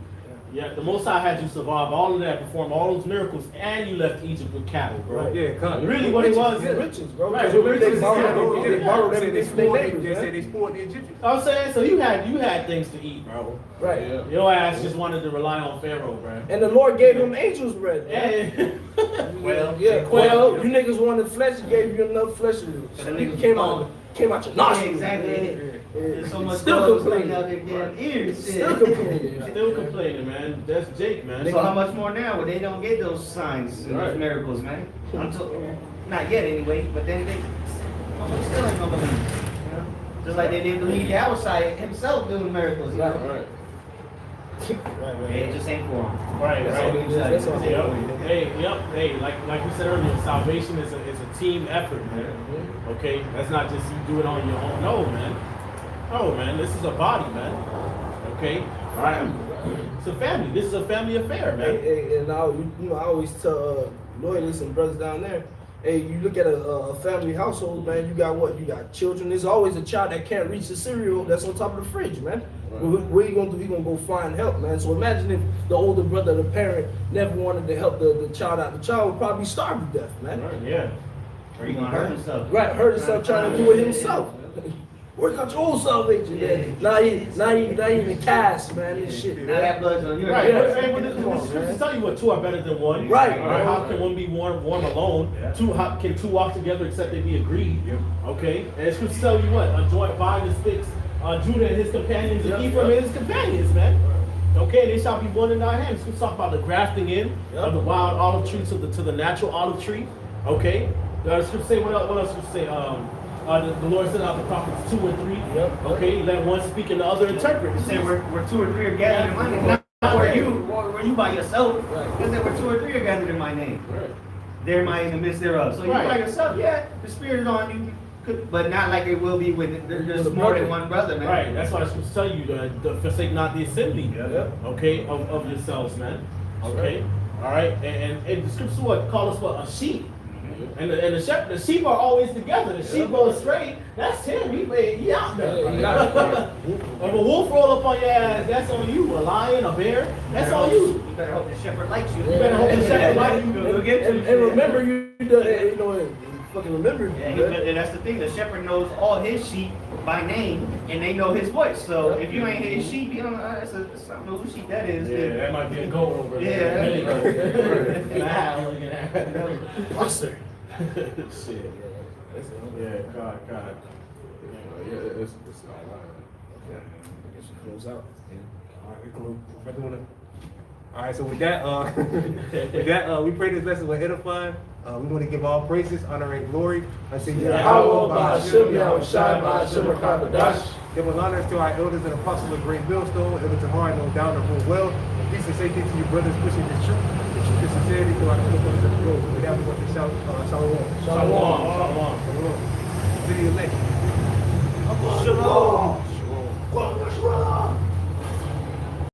yeah, the Most High had you survive all of that, perform all those miracles, and you left Egypt with cattle, bro. Right, yeah, come. Really what it was. Riches, bro. Right, They borrowed everything They from their neighbors, they spoiled the Egyptians. I'm saying, so you had things to eat, bro. Right. Your ass just wanted to rely on Pharaoh, bro. And the Lord gave him angels bread. And Well, Quail. You niggas wanted flesh, he gave you enough flesh to do. So the niggas Came out your nostrils. exactly. There's so much Still dogs complaining. coming out their damn ears. Still complaining. still complaining, man. That's Jake, man. So how much more now when they don't get those signs and those miracles, man? Not yet anyway, but then they still ain't gonna believe. You know? Just like they didn't believe Yahweh himself doing miracles, you know? It just ain't for them. Right. That's all. Hey, like we said earlier, salvation is a team effort, man. Okay, that's not just you do it on your own. No, man. This is a body, man. Okay, all right. It's a family. This is a family affair, man. And I always tell loyalists and brothers down there, Hey, you look at a family household, man. You got what? You got children. There's always a child that can't reach the cereal that's on top of the fridge, man. What are you gonna do? You gonna go find help, man. So imagine if the older brother, the parent, never wanted to help the child out. The child would probably starve to death, man. Right, yeah. Or you gonna hurt himself. Right, hurt himself trying to do it himself. Work out your own salvation, man. Not even cast, man. This shit, Now man. that blood's on you. Right, Yeah. but the scriptures tell you what two are better than one. Right. All right. How can one be warm alone? Can two walk together except they be agreed? Okay. And the scriptures tell you what? A joint vine is fixed. Judah and his companions, and Ephraim and his companions, man. Okay, they shall be one in thy hands. Let's talk about the grafting in of the wild olive tree to the natural olive tree. Okay. The scripture say what else? Scripture say the Lord sent out the prophets 2 and 3. Okay, let one speak and the other interpret. He said where 2 or 3 are gathered in my name. Not where you by yourself. He said where 2 or 3 are gathered in my name. There am I in the midst thereof. So you by yourself, yeah, the Spirit is on you. But not like it will be with there's more than one brother, man. Right, that's why I should tell you to forsake not the assembly, okay, of yourselves, man. Okay, all right, and the scripture what call us what a sheep, and the sheep are always together. The sheep go astray, that's him. He out there. If a wolf roll up on your ass, that's on you. A lion, a bear, that's on you. You better hope the shepherd likes you. You better hope the shepherd likes you. And remember, fucking remember. And that's the thing. The shepherd knows all his sheep by name, and they know his voice. So if you ain't his sheep, you don't know. I don't know whose sheep that is. Yeah, that might be a goat over there. Yeah. Buster. Shit. Yeah, God. Yeah, it's all right. Okay. I guess we close out. All right, we can move. All right, so with that, we pray this lesson will edify. We want to give all praises, honor, and glory unto Yahweh, Ba'ashem, Yahweh, Shai, Ba'ashem, Rakabadash. Give honors to our elders and apostles of Great Millstone, Elder Tahar, no doubt, and rule well. Peace and safety to you brothers pushing the truth and sincerity through our Philippines of the road. With that, we want to shout, Shalom. Shalom. City elect. Shalom.